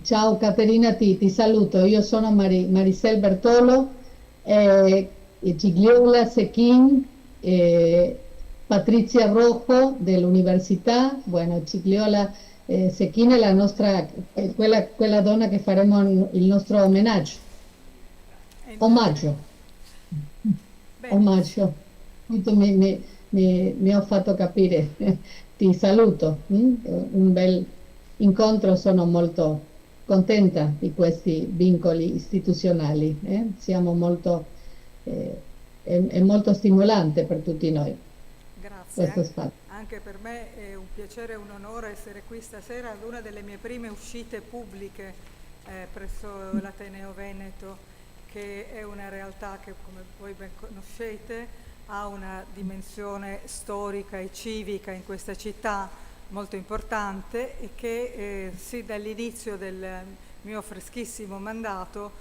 Ciao Caterina, ti saluto. Io sono Maricel Bertolo, Gigliola Sechin, Patrizia Rojo dell'Università. Bueno, Gigliola Sechin è la nostra, è quella donna che faremo il nostro Entrare. omaggio, Benissimo. omaggio. Appunto mi ho fatto capire. Ti saluto. Un bel incontro, sono molto contenta di questi vincoli istituzionali. Siamo molto, è molto stimolante per tutti noi Grazie, questo spazio. anche per me è un piacere e un onore essere qui stasera ad una delle mie prime uscite pubbliche presso l'Ateneo Veneto, che è una realtà che, come voi ben conoscete, ha una dimensione storica e civica in questa città molto importante e che sin dall'inizio del mio freschissimo mandato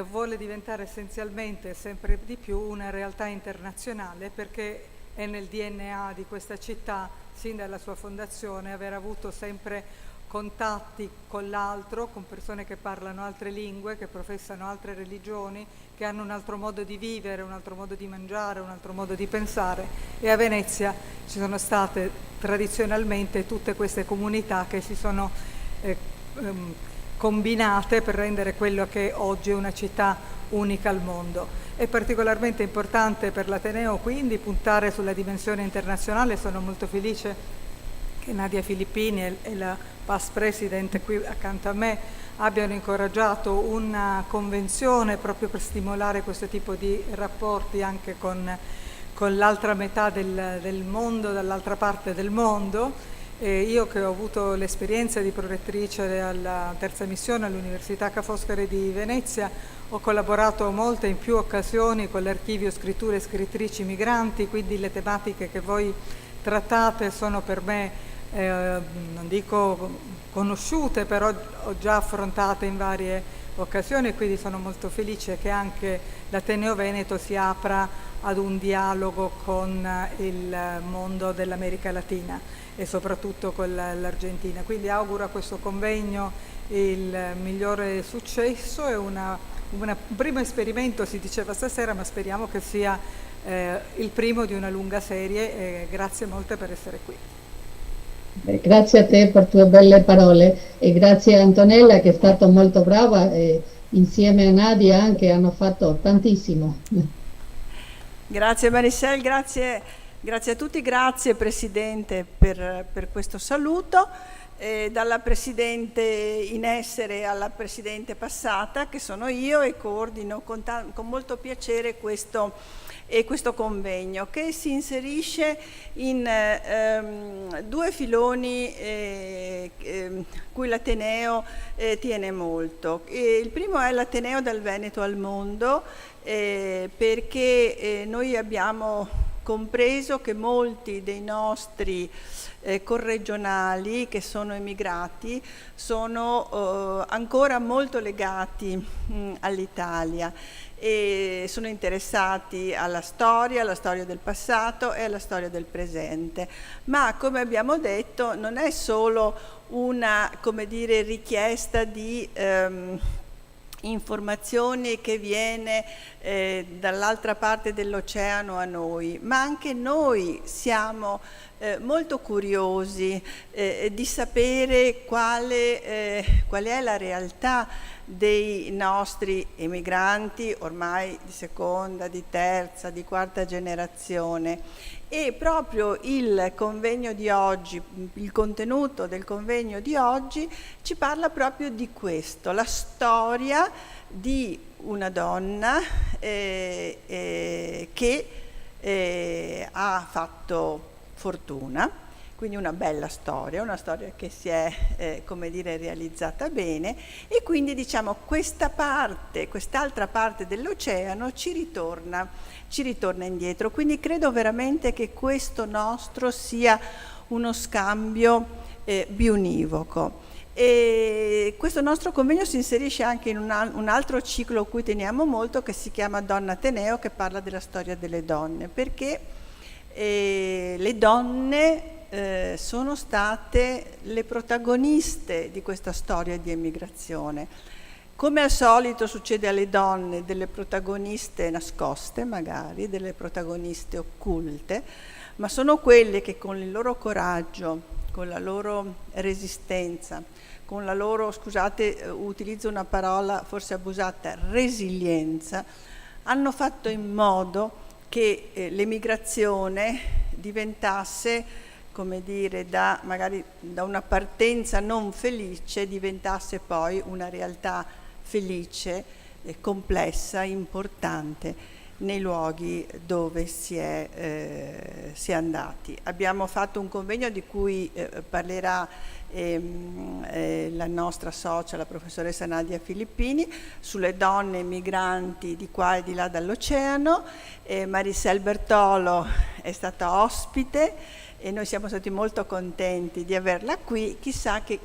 vuole diventare essenzialmente sempre di più una realtà internazionale, perché è nel DNA di questa città, sin dalla sua fondazione, aver avuto sempre contatti con l'altro, con persone che parlano altre lingue, che professano altre religioni, che hanno un altro modo di vivere, un altro modo di mangiare, un altro modo di pensare, e a Venezia ci sono state tradizionalmente tutte queste comunità che si sono eh, ehm, combinate per rendere quello che oggi è una città unica al mondo. È particolarmente importante per l'Ateneo quindi puntare sulla dimensione internazionale. Sono molto felice che Nadia Filippini e la past president qui accanto a me abbiano incoraggiato una convenzione proprio per stimolare questo tipo di rapporti anche con l'altra metà del mondo, dall'altra parte del mondo. Io che ho avuto l'esperienza di prorettrice alla terza missione all'Università Ca' Foscari di Venezia, ho collaborato molte in più occasioni con l'Archivio Scritture e Scrittrici Migranti, quindi le tematiche che voi trattate sono per me, non dico conosciute, però ho già affrontate in varie occasioni, e quindi sono molto felice che anche l'Ateneo Veneto si apra ad un dialogo con il mondo dell'America Latina e soprattutto con l'Argentina. Quindi auguro a questo convegno il migliore successo. È un primo esperimento, si diceva stasera, ma speriamo che sia il primo di una lunga serie, e grazie molte per essere qui. Grazie a te per tue belle parole e grazie a Antonella che è stata molto brava e insieme a Nadia anche hanno fatto tantissimo. Grazie Marisel, grazie a tutti, grazie Presidente per questo saluto, dalla Presidente in essere alla Presidente passata, che sono io, e coordino con molto piacere questo convegno, che si inserisce in due filoni cui l'Ateneo tiene molto. Il primo è l'Ateneo dal Veneto al mondo, perché noi abbiamo compreso che molti dei nostri corregionali che sono emigrati sono ancora molto legati all'Italia e sono interessati alla storia del passato e alla storia del presente. Ma come abbiamo detto non è solo una, come dire, richiesta di informazioni che viene dall'altra parte dell'oceano a noi, ma anche noi siamo molto curiosi di sapere qual è la realtà dei nostri emigranti ormai di seconda, di terza, di quarta generazione. E proprio il convegno di oggi, il contenuto del convegno di oggi ci parla proprio di questo, la storia di una donna che ha fatto fortuna, quindi una bella storia, una storia che si è, come dire, realizzata bene, e quindi diciamo quest'altra parte dell'oceano ci ritorna indietro. Quindi credo veramente che questo nostro sia uno scambio biunivoco. E questo nostro convegno si inserisce anche in un altro ciclo a cui teniamo molto, che si chiama Donna Ateneo, che parla della storia delle donne, perché le donne sono state le protagoniste di questa storia di emigrazione. Come al solito succede alle donne, delle protagoniste nascoste magari, delle protagoniste occulte, ma sono quelle che con il loro coraggio, con la loro resistenza, con la loro, scusate, utilizzo una parola forse abusata, resilienza, hanno fatto in modo che l'emigrazione diventasse, come dire, magari da una partenza non felice, diventasse poi una realtà felice, complessa, importante nei luoghi dove si è andati. Abbiamo fatto un convegno di cui parlerà la nostra socia, la professoressa Nadia Filippini, sulle donne migranti di qua e di là dall'oceano. Marisel Bertolo è stata ospite e noi siamo stati molto contenti di averla qui. Chissà che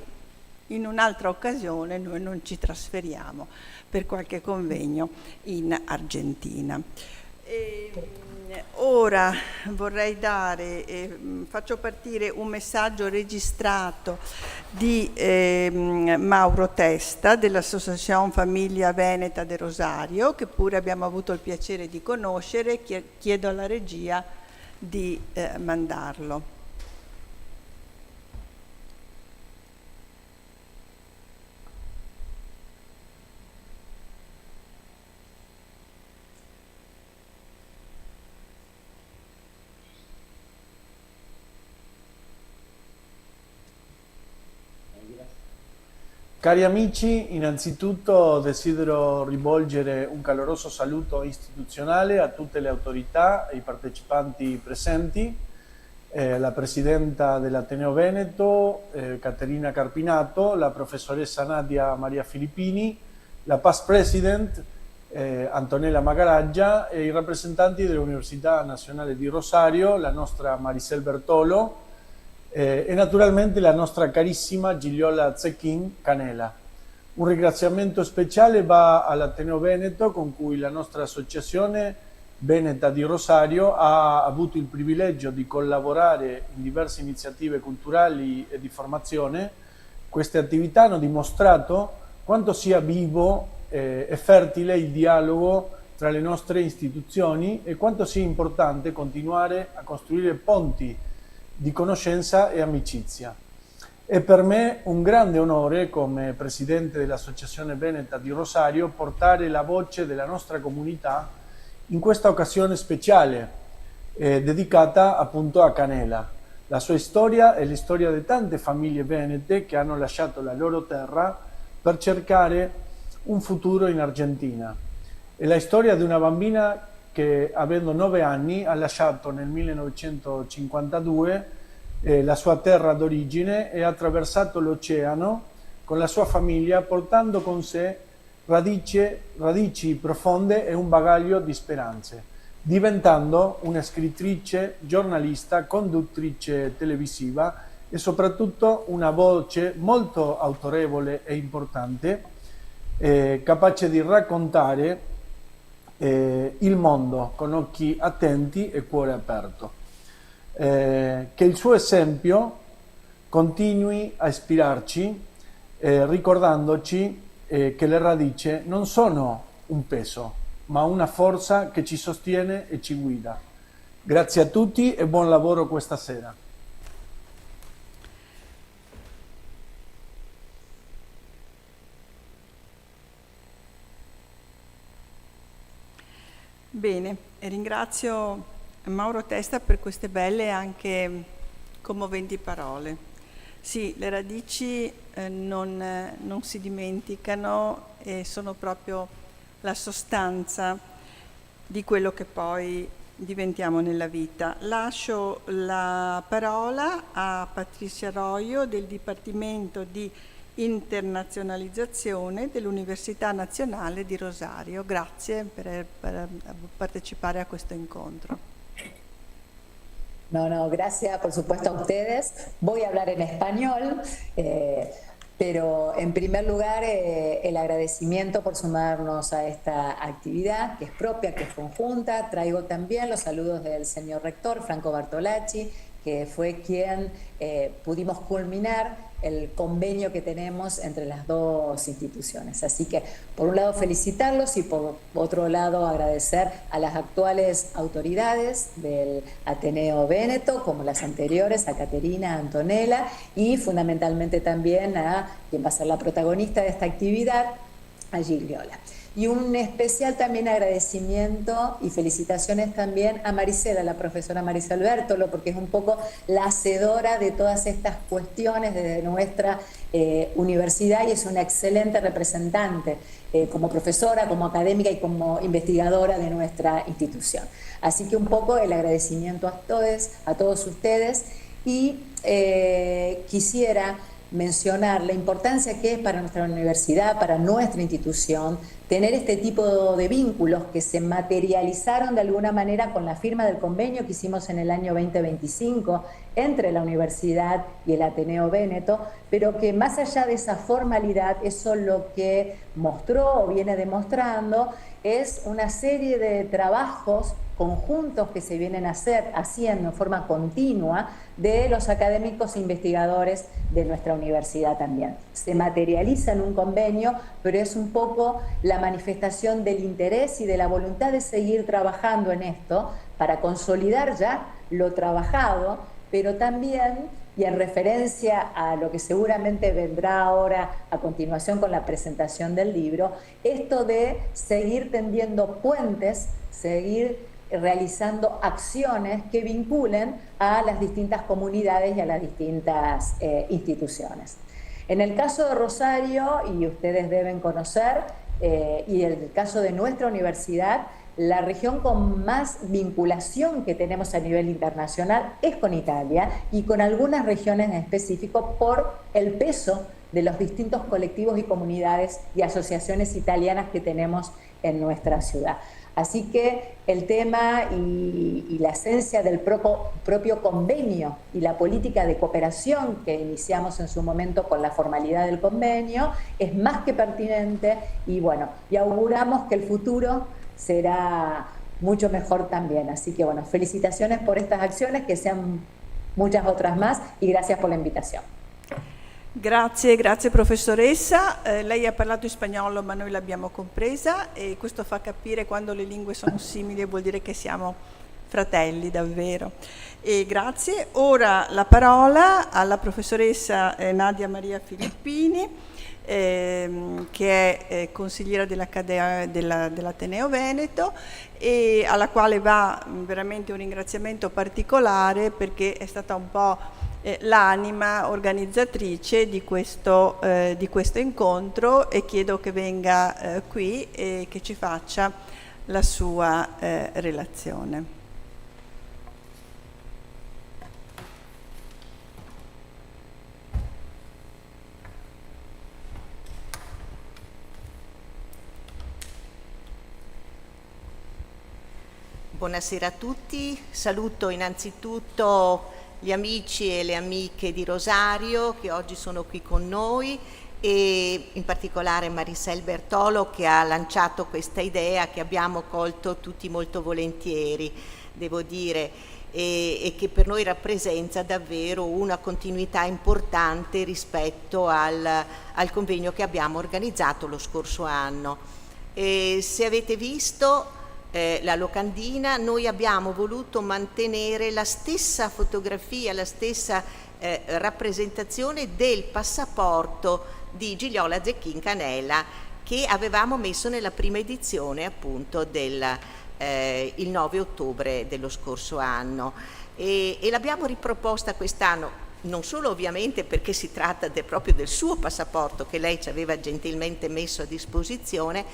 in un'altra occasione noi non ci trasferiamo per qualche convegno in Argentina. Ora vorrei faccio partire un messaggio registrato di Mauro Testa dell'Associazione Famiglia Veneta de Rosario, che pure abbiamo avuto il piacere di conoscere. Chiedo alla regia di mandarlo. Cari amici, innanzitutto desidero rivolgere un caloroso saluto istituzionale a tutte le autorità e i partecipanti presenti, la Presidenta dell'Ateneo Veneto, Caterina Carpinato, la Professoressa Nadia Maria Filippini, la Past President, Antonella Magaraggia, e i rappresentanti dell'Università Nazionale di Rosario, la nostra Marisel Bertolo, e naturalmente la nostra carissima Gigliola Zecchin Canela. Un ringraziamento speciale va all'Ateneo Veneto, con cui la nostra associazione Veneta di Rosario ha avuto il privilegio di collaborare in diverse iniziative culturali e di formazione. Queste attività hanno dimostrato quanto sia vivo e fertile il dialogo tra le nostre istituzioni e quanto sia importante continuare a costruire ponti di conoscenza e amicizia. È per me un grande onore, come Presidente dell'Associazione Veneta di Rosario, portare la voce della nostra comunità in questa occasione speciale, dedicata appunto a Canela. La sua storia è la storia di tante famiglie venete che hanno lasciato la loro terra per cercare un futuro in Argentina. È la storia di una bambina che, avendo 9 anni, ha lasciato nel 1952 la sua terra d'origine e ha attraversato l'oceano con la sua famiglia, portando con sé radici profonde e un bagaglio di speranze, diventando una scrittrice, giornalista, conduttrice televisiva e soprattutto una voce molto autorevole e importante, capace di raccontare il mondo con occhi attenti e cuore aperto. Che il suo esempio continui a ispirarci, ricordandoci che le radici non sono un peso, ma una forza che ci sostiene e ci guida. Grazie a tutti e buon lavoro questa sera. Bene, ringrazio Mauro Testa per queste belle e anche commoventi parole. Sì, le radici non si dimenticano e sono proprio la sostanza di quello che poi diventiamo nella vita. Lascio la parola a Patricia Roio del Dipartimento di Internazionalizzazione dell'Università Nazionale di Rosario. Grazie per partecipare a questo incontro. No, gracias por supuesto a ustedes. Voy a hablar en español, pero en primer lugar el agradecimiento por sumarnos a esta actividad que es propia, que es conjunta. Traigo también los saludos del señor rector Franco Bartolacci, que fue quien pudimos culminar el convenio que tenemos entre las dos instituciones. Así que, por un lado, felicitarlos y por otro lado, agradecer a las actuales autoridades del Ateneo Véneto, como las anteriores, a Caterina, a Antonella, y fundamentalmente también a quien va a ser la protagonista de esta actividad, a Gigliola. Y un especial también agradecimiento y felicitaciones también a Marisela, la profesora Marisela Bertolo, porque es un poco la hacedora de todas estas cuestiones desde nuestra universidad y es una excelente representante como profesora, como académica y como investigadora de nuestra institución. Así que un poco el agradecimiento a todos ustedes y quisiera mencionar la importancia que es para nuestra universidad, para nuestra institución, tener este tipo de vínculos que se materializaron de alguna manera con la firma del convenio que hicimos en el año 2025 entre la universidad y el Ateneo Véneto, pero que más allá de esa formalidad, eso lo que mostró o viene demostrando es una serie de trabajos conjuntos que se vienen haciendo en forma continua de los académicos e investigadores de nuestra universidad también. Se materializa en un convenio, pero es un poco la manifestación del interés y de la voluntad de seguir trabajando en esto para consolidar ya lo trabajado, pero también, y en referencia a lo que seguramente vendrá ahora a continuación con la presentación del libro, esto de seguir tendiendo puentes, seguir realizando acciones que vinculen a las distintas comunidades y a las distintas instituciones. En el caso de Rosario, y ustedes deben conocer, y en el caso de nuestra universidad, la región con más vinculación que tenemos a nivel internacional es con Italia y con algunas regiones en específico por el peso de los distintos colectivos y comunidades y asociaciones italianas que tenemos en nuestra ciudad. Así que el tema y la esencia del propio convenio y la política de cooperación que iniciamos en su momento con la formalidad del convenio es más que pertinente y bueno, y auguramos que el futuro será mucho mejor también. Así que bueno, felicitaciones por estas acciones, que sean muchas otras más y gracias por la invitación. Grazie professoressa, lei ha parlato in spagnolo ma noi l'abbiamo compresa e questo fa capire quando le lingue sono simili vuol dire che siamo fratelli davvero. E grazie. Ora la parola alla professoressa Nadia Maria Filippini, che è consigliera dell'Ateneo Veneto e alla quale va veramente un ringraziamento particolare perché è stata un po' l'anima organizzatrice di questo incontro e chiedo che venga qui e che ci faccia la sua relazione. Buonasera a tutti, saluto innanzitutto gli amici e le amiche di Rosario che oggi sono qui con noi e in particolare Marisela Bertolo che ha lanciato questa idea che abbiamo colto tutti molto volentieri, devo dire, e che per noi rappresenta davvero una continuità importante rispetto al convegno che abbiamo organizzato lo scorso anno. E se avete visto la locandina, noi abbiamo voluto mantenere la stessa fotografia, la stessa rappresentazione del passaporto di Gigliola Zecchin-Canella che avevamo messo nella prima edizione appunto il 9 ottobre dello scorso anno e l'abbiamo riproposta quest'anno. Non solo ovviamente perché si tratta proprio del suo passaporto che lei ci aveva gentilmente messo a disposizione,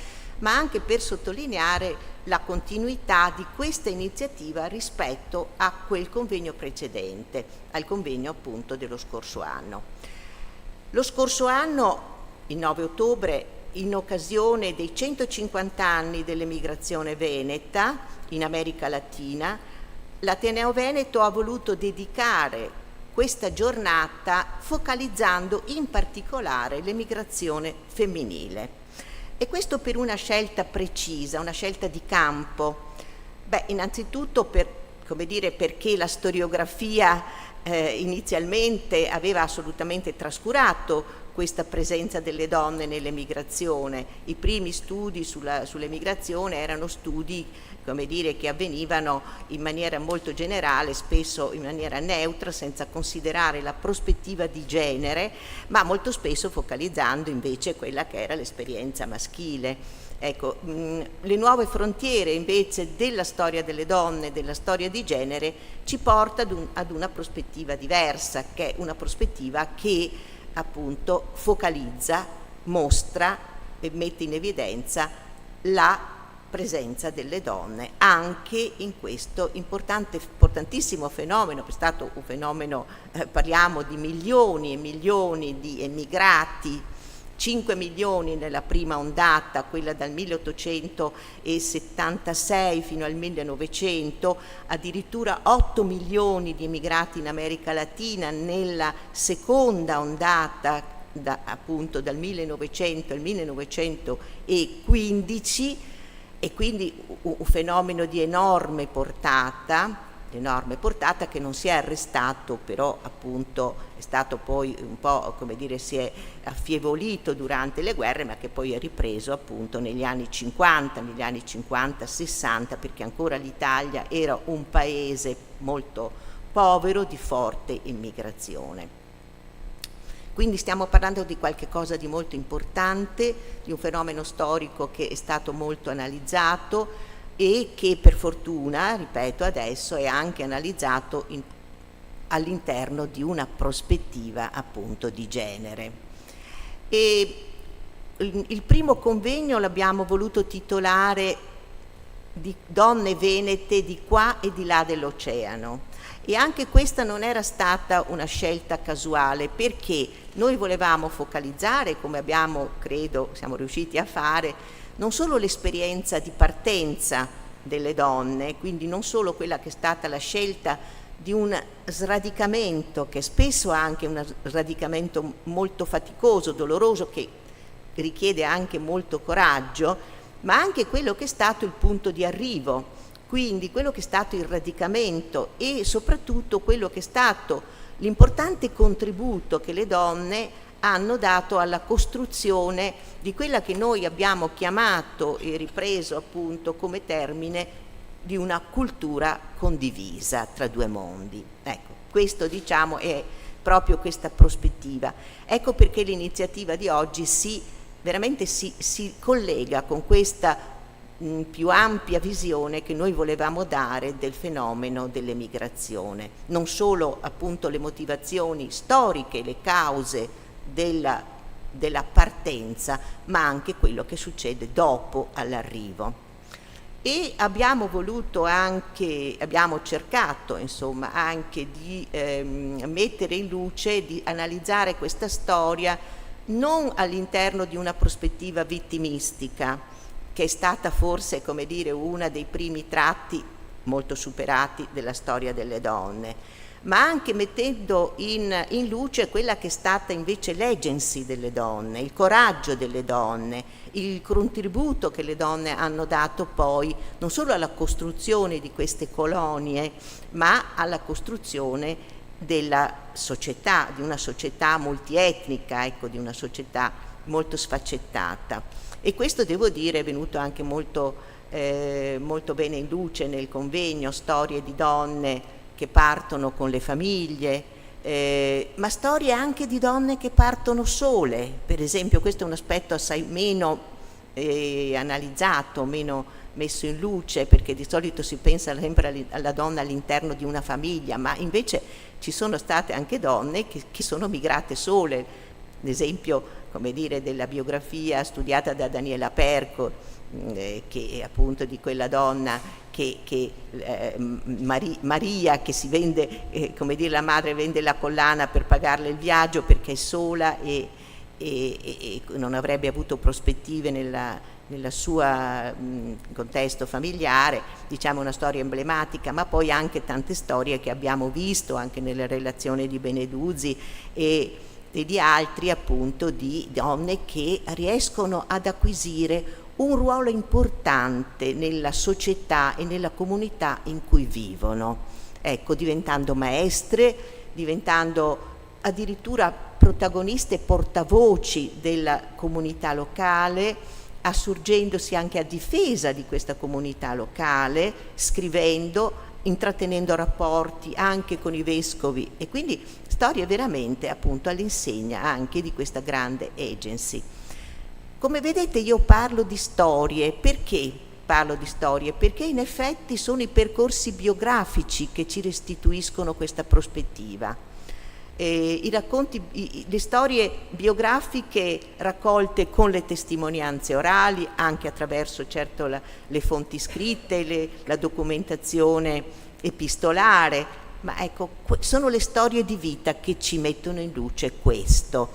ma anche per sottolineare la continuità di questa iniziativa rispetto a quel convegno precedente, al convegno appunto dello scorso anno. Lo scorso anno, il 9 ottobre, in occasione dei 150 anni dell'emigrazione veneta in America Latina, l'Ateneo Veneto ha voluto dedicare questa giornata focalizzando in particolare l'emigrazione femminile. E questo per una scelta precisa, una scelta di campo. Innanzitutto per come dire, perché la storiografia inizialmente aveva assolutamente trascurato questa presenza delle donne nell'emigrazione. I primi studi sull'emigrazione erano studi, come dire, che avvenivano in maniera molto generale, spesso in maniera neutra, senza considerare la prospettiva di genere, ma molto spesso focalizzando invece quella che era l'esperienza maschile. Ecco, le nuove frontiere invece della storia delle donne, della storia di genere, ci porta ad una prospettiva diversa, che è una prospettiva che appunto focalizza, mostra e mette in evidenza la presenza delle donne anche in questo importantissimo fenomeno, che è stato un fenomeno, parliamo di milioni e milioni di emigrati, 5 milioni nella prima ondata, quella dal 1876 fino al 1900, addirittura 8 milioni di emigrati in America Latina nella seconda ondata, appunto dal 1900 al 1915, e quindi un fenomeno di enorme portata che non si è arrestato, però appunto è stato poi un po', come dire, si è affievolito durante le guerre, ma che poi è ripreso appunto negli anni 50-60, perché ancora l'Italia era un paese molto povero, di forte immigrazione. Quindi stiamo parlando di qualche cosa di molto importante, di un fenomeno storico che è stato molto analizzato e che per fortuna, ripeto adesso, è anche analizzato all'interno di una prospettiva appunto di genere. E il primo convegno l'abbiamo voluto titolare di Donne venete di qua e di là dell'oceano, e anche questa non era stata una scelta casuale, perché noi volevamo focalizzare, come abbiamo, credo, siamo riusciti a fare, non solo l'esperienza di partenza delle donne, quindi non solo quella che è stata la scelta di un sradicamento, che spesso è anche un sradicamento molto faticoso, doloroso, che richiede anche molto coraggio, ma anche quello che è stato il punto di arrivo, quindi quello che è stato il radicamento e soprattutto quello che è stato l'importante contributo che le donne hanno dato alla costruzione di quella che noi abbiamo chiamato e ripreso appunto come termine di una cultura condivisa tra due mondi. Ecco, questo diciamo è proprio questa prospettiva. Ecco perché l'iniziativa di oggi veramente si collega con questa più ampia visione che noi volevamo dare del fenomeno dell'emigrazione, non solo appunto le motivazioni storiche, le cause della partenza, ma anche quello che succede dopo all'arrivo. E abbiamo cercato insomma anche di mettere in luce, di analizzare questa storia non all'interno di una prospettiva vittimistica, che è stata forse, come dire, uno dei primi tratti molto superati della storia delle donne, ma anche mettendo in luce quella che è stata invece l'agency delle donne, il coraggio delle donne, il contributo che le donne hanno dato poi non solo alla costruzione di queste colonie, ma alla costruzione della società, di una società multietnica, ecco, di una società molto sfaccettata. E questo, devo dire, è venuto anche molto bene in luce nel convegno Storie di donne che partono con le famiglie, ma storie anche di donne che partono sole. Per esempio, questo è un aspetto assai meno analizzato, meno messo in luce, perché di solito si pensa sempre alla donna all'interno di una famiglia, ma invece ci sono state anche donne che sono migrate sole. Ad esempio, come dire, della biografia studiata da Daniela Perco, che è appunto di quella donna Maria, che si vende, come dire, la madre vende la collana per pagarle il viaggio perché è sola e non avrebbe avuto prospettive nella sua contesto familiare. Diciamo una storia emblematica, ma poi anche tante storie che abbiamo visto anche nella relazione di Beneduzzi e e di altri appunto di donne che riescono ad acquisire un ruolo importante nella società e nella comunità in cui vivono, ecco, diventando maestre, diventando addirittura protagoniste, portavoci della comunità locale, assurgendosi anche a difesa di questa comunità locale, scrivendo, intrattenendo rapporti anche con i vescovi, e quindi storie veramente appunto all'insegna anche di questa grande agency. Come vedete io parlo di storie, perché parlo di storie? Perché in effetti sono i percorsi biografici che ci restituiscono questa prospettiva. I racconti, le storie biografiche raccolte con le testimonianze orali, anche attraverso certo le fonti scritte, la documentazione epistolare, ma ecco, sono le storie di vita che ci mettono in luce questo.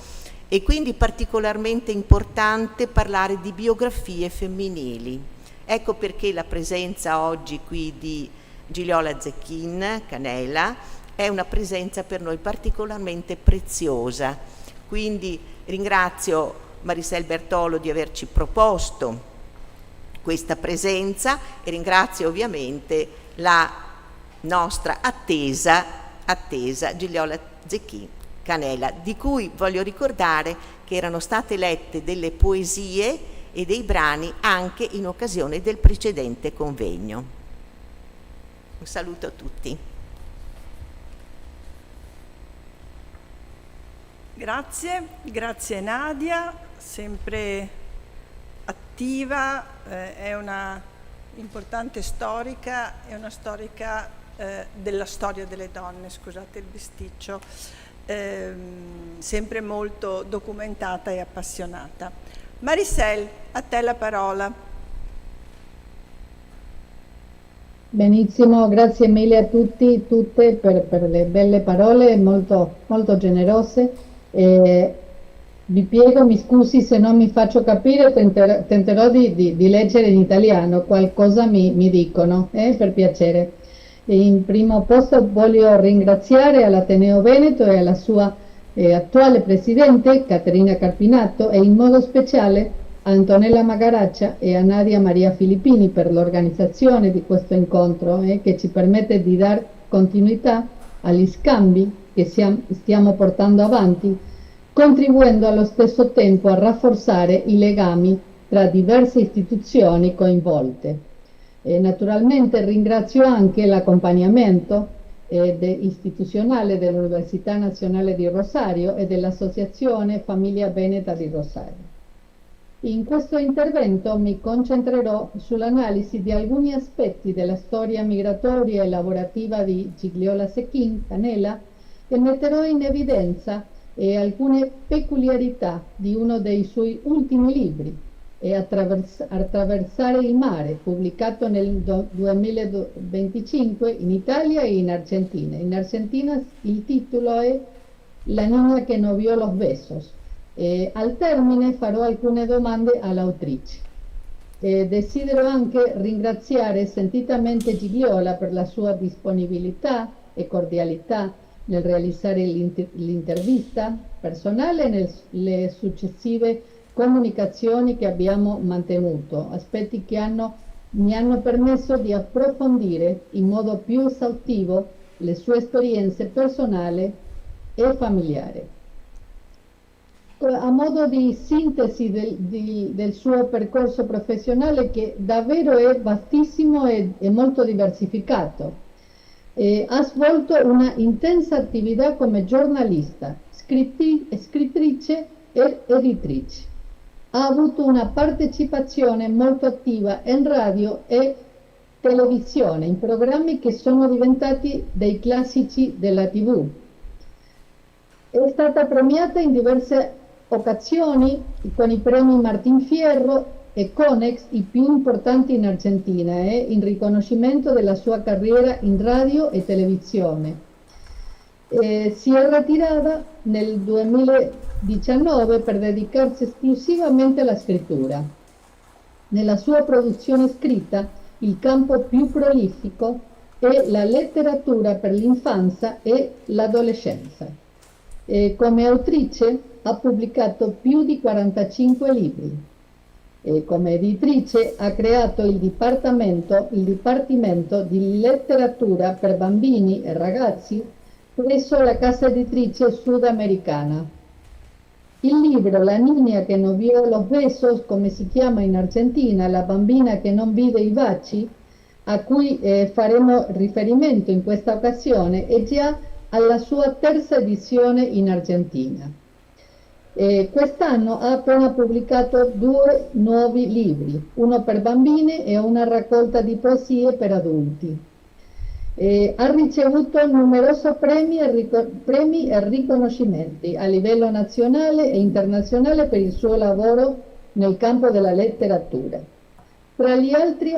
E quindi particolarmente importante parlare di biografie femminili. Ecco perché la presenza oggi qui di Gigliola Zecchin Canela è una presenza per noi particolarmente preziosa. Quindi ringrazio Marisel Bertolo di averci proposto questa presenza e ringrazio ovviamente la nostra attesa Gigliola Zecchin Canela, di cui voglio ricordare che erano state lette delle poesie e dei brani anche in occasione del precedente convegno. Un saluto a tutti. Grazie Nadia, sempre attiva, è una importante storica, è una storica della storia delle donne, scusate il bisticcio, sempre molto documentata e appassionata. Marisel, a te la parola. Benissimo, grazie mille a tutti, tutte per le belle parole, molto, molto generose. Vi prego, mi scusi se non mi faccio capire, tenterò di leggere in italiano, qualcosa mi dicono, per piacere. In primo posto voglio ringraziare all'Ateneo Veneto e alla sua attuale presidente Caterina Carpinato e in modo speciale a Antonella Magaraccia e a Nadia Maria Filippini per l'organizzazione di questo incontro che ci permette di dar continuità agli scambi che stiamo portando avanti, contribuendo allo stesso tempo a rafforzare i legami tra diverse istituzioni coinvolte. Naturalmente ringrazio anche l'accompagnamento istituzionale dell'Università Nazionale di Rosario e dell'Associazione Famiglia Veneta di Rosario. In questo intervento mi concentrerò sull'analisi di alcuni aspetti della storia migratoria e lavorativa di Gigliola Zecchin Canela e metterò in evidenza alcune peculiarità di uno dei suoi ultimi libri, Attraversare il mare, pubblicato nel 2025 in Italia e in Argentina. In Argentina il titolo è La niña che no vio los besos. Al termine farò alcune domande all'autrice. Desidero anche ringraziare sentitamente Gigliola per la sua disponibilità e cordialità nel realizzare l'intervista personale e nelle successive comunicazioni che abbiamo mantenuto, aspetti che mi hanno permesso di approfondire in modo più esaustivo le sue esperienze personali e familiari. A modo di sintesi del suo percorso professionale, che davvero è vastissimo e molto diversificato, ha svolto una intensa attività come giornalista, scrittrice ed editrice. Ha avuto una partecipazione molto attiva in radio e televisione, in programmi che sono diventati dei classici della TV. È stata premiata in diverse occasioni con i premi Martín Fierro e Conex, i più importanti in Argentina, in riconoscimento della sua carriera in radio e televisione. Si è ritirata nel 2019 per dedicarsi esclusivamente alla scrittura. Nella sua produzione scritta il campo più prolifico è la letteratura per l'infanzia e l'adolescenza. Come autrice ha pubblicato più di 45 libri. Come editrice ha creato il Dipartimento di Letteratura per Bambini e Ragazzi presso la casa editrice sudamericana. Il libro La niña che non vio los besos, come si chiama in Argentina, la bambina che non vide i baci, a cui faremo riferimento in questa occasione, è già alla sua terza edizione in Argentina. Quest'anno ha appena pubblicato 2 nuovi libri, uno per bambini e una raccolta di poesie per adulti. Ha ricevuto numerosi premi e riconoscimenti a livello nazionale e internazionale per il suo lavoro nel campo della letteratura. Tra gli altri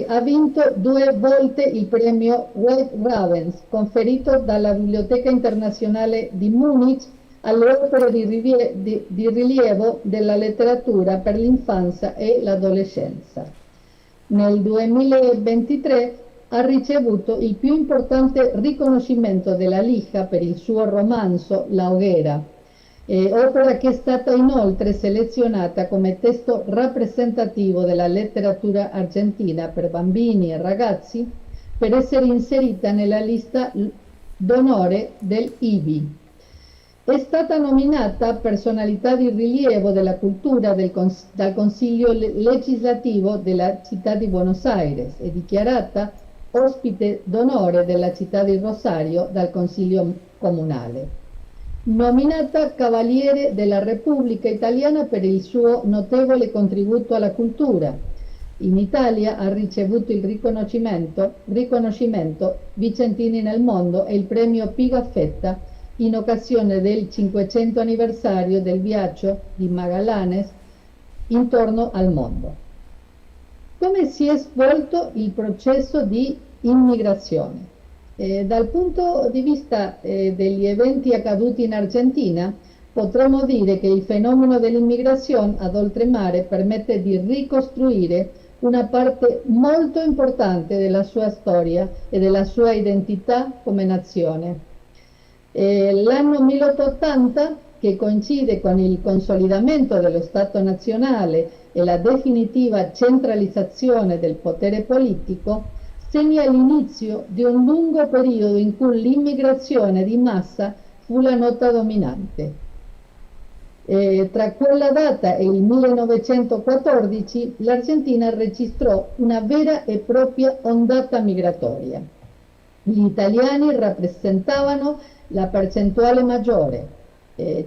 ha vinto 2 volte il premio White Ravens, conferito dalla Biblioteca Internazionale di Munich alle opere di rilievo della letteratura per l'infanzia e l'adolescenza. Nel 2023 ha ricevuto il più importante riconoscimento della Liga per il suo romanzo La Hoguera, opera che è stata inoltre selezionata come testo rappresentativo della letteratura argentina per bambini e ragazzi per essere inserita nella lista d'onore del IBI. È stata nominata personalità di rilievo della cultura dal Consiglio legislativo della città di Buenos Aires e dichiarata ospite d'onore della città di Rosario dal Consiglio comunale. Nominata Cavaliere della Repubblica Italiana per il suo notevole contributo alla cultura. In Italia ha ricevuto il riconoscimento Vicentini nel mondo e il premio Pigafetta in occasione del 500 anniversario del viaggio di Magallanes intorno al mondo. Come si è svolto il processo di immigrazione? Dal punto di vista degli eventi accaduti in Argentina, potremmo dire che il fenomeno dell'immigrazione ad oltremare permette di ricostruire una parte molto importante della sua storia e della sua identità come nazione. L'anno 1880, che coincide con il consolidamento dello Stato nazionale e la definitiva centralizzazione del potere politico, segna l'inizio di un lungo periodo in cui l'immigrazione di massa fu la nota dominante. Tra quella data e il 1914 l'Argentina registrò una vera e propria ondata migratoria. Gli italiani rappresentavano la percentuale maggiore,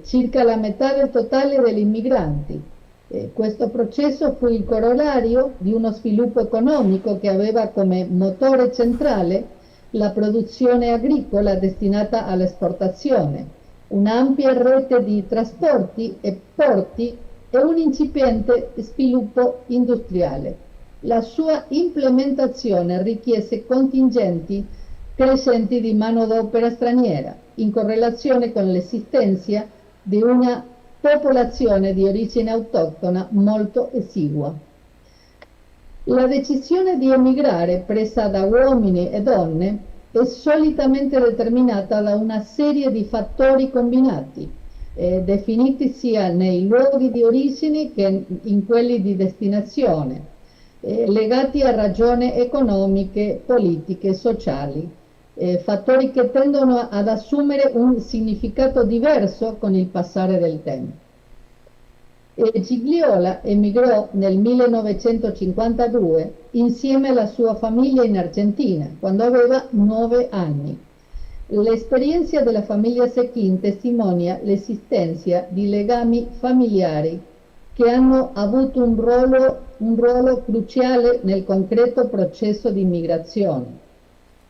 circa la metà del totale degli immigranti. Questo processo fu il corollario di uno sviluppo economico che aveva come motore centrale la produzione agricola destinata all'esportazione, un'ampia rete di trasporti e porti e un incipiente sviluppo industriale. La sua implementazione richiese contingenti crescenti di manodopera straniera, in correlazione con l'esistenza di una popolazione di origine autoctona molto esigua. La decisione di emigrare, presa da uomini e donne, è solitamente determinata da una serie di fattori combinati, definiti sia nei luoghi di origine che in quelli di destinazione, legati a ragioni economiche, politiche, sociali. Fattori che tendono ad assumere un significato diverso con il passare del tempo. Gigliola emigrò nel 1952 insieme alla sua famiglia in Argentina, quando aveva 9 anni. L'esperienza della famiglia Secchín testimonia l'esistenza di legami familiari che hanno avuto un ruolo cruciale nel concreto processo di immigrazione.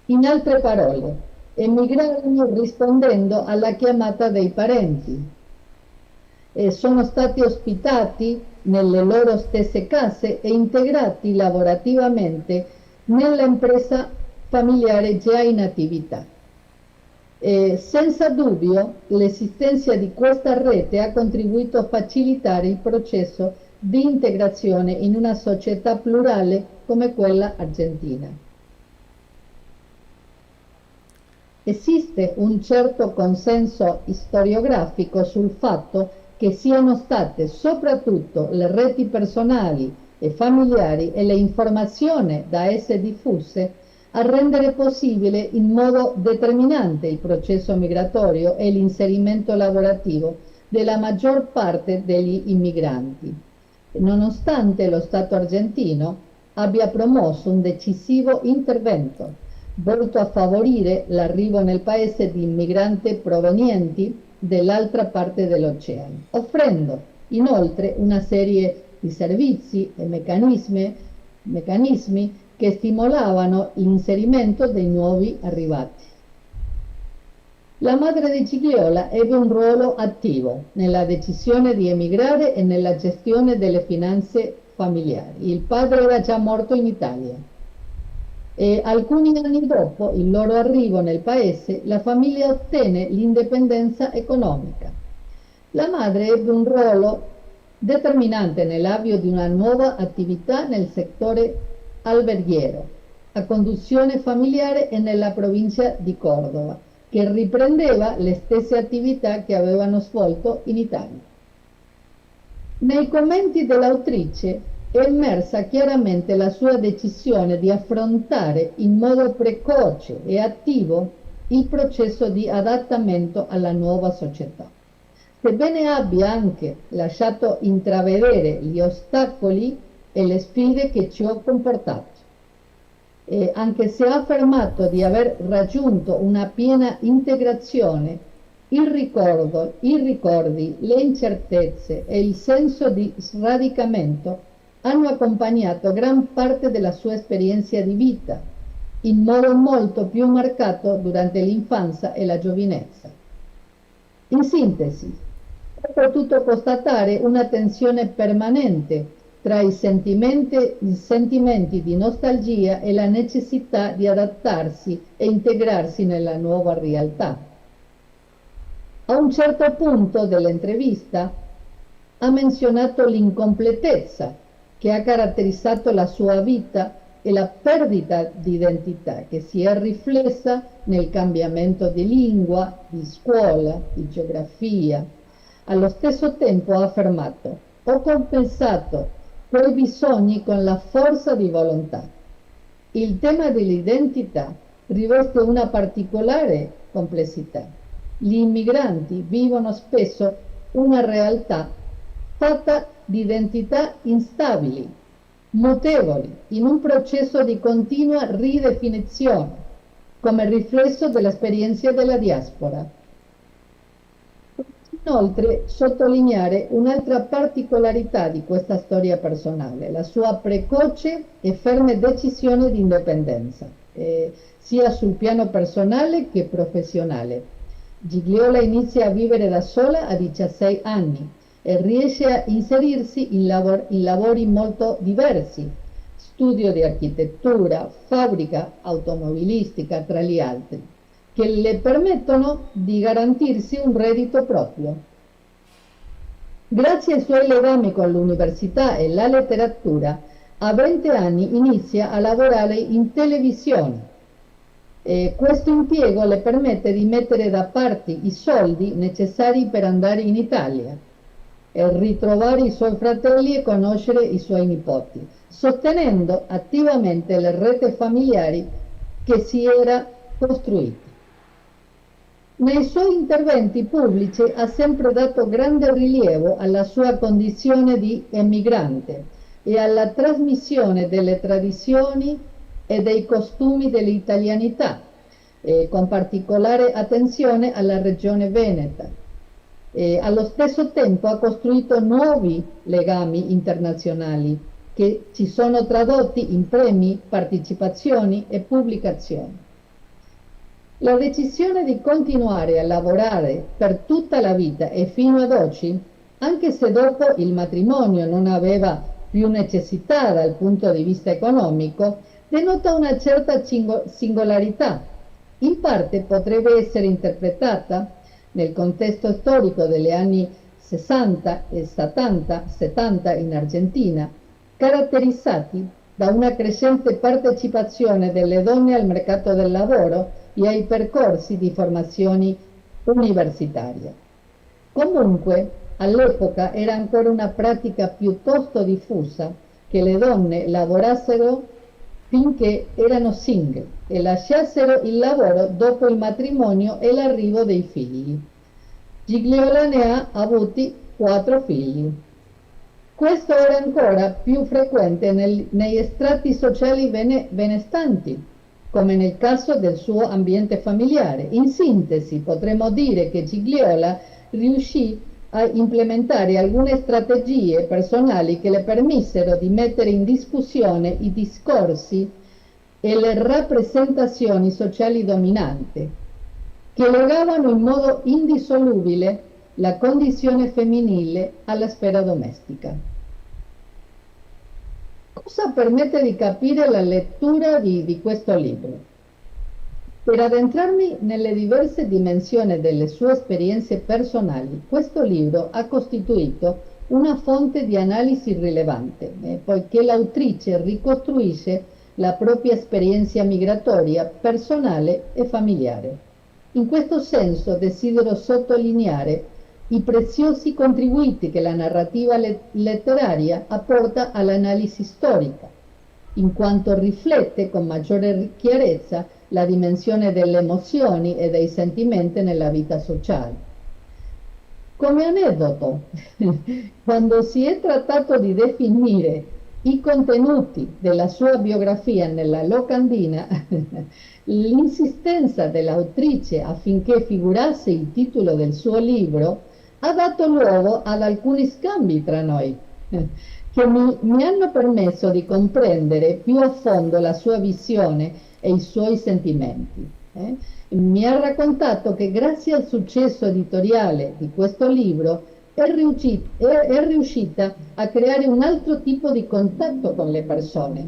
In altre parole, emigrarono rispondendo alla chiamata dei parenti. Sono stati ospitati nelle loro stesse case e integrati lavorativamente nell'impresa familiare già in attività. Senza dubbio, l'esistenza di questa rete ha contribuito a facilitare il processo di integrazione in una società plurale come quella argentina. Esiste un certo consenso storiografico sul fatto che siano state soprattutto le reti personali e familiari e le informazioni da esse diffuse a rendere possibile in modo determinante il processo migratorio e l'inserimento lavorativo della maggior parte degli immigranti, nonostante lo Stato argentino abbia promosso un decisivo intervento volto a favorire l'arrivo nel paese di immigranti provenienti dall'altra parte dell'oceano, offrendo inoltre una serie di servizi e meccanismi che stimolavano l'inserimento dei nuovi arrivati. La madre di Gigliola ebbe un ruolo attivo nella decisione di emigrare e nella gestione delle finanze familiari. Il padre era già morto in Italia e alcuni anni dopo il loro arrivo nel paese la famiglia ottenne l'indipendenza economica. La madre ebbe un ruolo determinante nell'avvio di una nuova attività nel settore alberghiero, a conduzione familiare e nella provincia di Cordova, che riprendeva le stesse attività che avevano svolto in Italia. Nei commenti dell'autrice è emersa chiaramente la sua decisione di affrontare in modo precoce e attivo il processo di adattamento alla nuova società. Sebbene abbia anche lasciato intravedere gli ostacoli e le sfide che ciò ha comportato, e anche se ha affermato di aver raggiunto una piena integrazione, i ricordi, le incertezze e il senso di sradicamento hanno accompagnato gran parte della sua esperienza di vita, in modo molto più marcato durante l'infanzia e la giovinezza. In sintesi, ho potuto constatare una tensione permanente tra i sentimenti di nostalgia e la necessità di adattarsi e integrarsi nella nuova realtà. A un certo punto dell'intervista ha menzionato l'incompletezza che ha caratterizzato la sua vita e la perdita di identità che si è riflessa nel cambiamento di lingua, di scuola, di geografia. Allo stesso tempo ha affermato: ho compensato quei bisogni con la forza di volontà. Il tema dell'identità riveste una particolare complessità. Gli immigranti vivono spesso una realtà fatta di identità instabili, mutevoli, in un processo di continua ridefinizione, come riflesso dell'esperienza della diaspora. Inoltre, sottolineare un'altra particolarità di questa storia personale, la sua precoce e ferma decisione di indipendenza, sia sul piano personale che professionale. Gigliola inizia a vivere da sola a 16 anni e riesce a inserirsi in lavori molto diversi, studio di architettura, fabbrica automobilistica tra gli altri, che le permettono di garantirsi un reddito proprio. Grazie ai suoi legami con l'università e la letteratura, a 20 anni inizia a lavorare in televisione. Questo impiego le permette di mettere da parte i soldi necessari per andare in Italia e ritrovare i suoi fratelli e conoscere i suoi nipoti, sostenendo attivamente le reti familiari che si era costruita. Nei suoi interventi pubblici ha sempre dato grande rilievo alla sua condizione di emigrante e alla trasmissione delle tradizioni e dei costumi dell'italianità, con particolare attenzione alla regione veneta. Allo stesso tempo ha costruito nuovi legami internazionali che ci sono tradotti in premi, partecipazioni e pubblicazioni. La decisione di continuare a lavorare per tutta la vita e fino ad oggi, anche se dopo il matrimonio non aveva più necessità dal punto di vista economico, denota una certa singolarità. In parte potrebbe essere interpretata nel contesto storico degli anni 60 e 70 in Argentina, caratterizzati da una crescente partecipazione delle donne al mercato del lavoro, e ai percorsi di formazione universitaria. Comunque, all'epoca era ancora una pratica piuttosto diffusa che le donne lavorassero finché erano single e lasciassero il lavoro dopo il matrimonio e l'arrivo dei figli. Gigliola ne ha avuti 4 figli. Questo era ancora più frequente negli strati sociali benestanti, come nel caso del suo ambiente familiare. In sintesi, potremmo dire che Gigliola riuscì a implementare alcune strategie personali che le permisero di mettere in discussione i discorsi e le rappresentazioni sociali dominanti, che legavano in modo indissolubile la condizione femminile alla sfera domestica. Cosa permette di capire la lettura di questo libro? Per addentrarmi nelle diverse dimensioni delle sue esperienze personali, questo libro ha costituito una fonte di analisi rilevante, poiché l'autrice ricostruisce la propria esperienza migratoria personale e familiare. In questo senso desidero sottolineare i preziosi contributi che la narrativa letteraria apporta all'analisi storica, in quanto riflette con maggiore chiarezza la dimensione delle emozioni e dei sentimenti nella vita sociale. Come aneddoto, quando si è trattato di definire i contenuti della sua biografia nella locandina, l'insistenza dell'autrice affinché figurasse il titolo del suo libro ha dato luogo ad alcuni scambi tra noi, che mi hanno permesso di comprendere più a fondo la sua visione e i suoi sentimenti. Mi ha raccontato che grazie al successo editoriale di questo libro è riuscita a creare un altro tipo di contatto con le persone,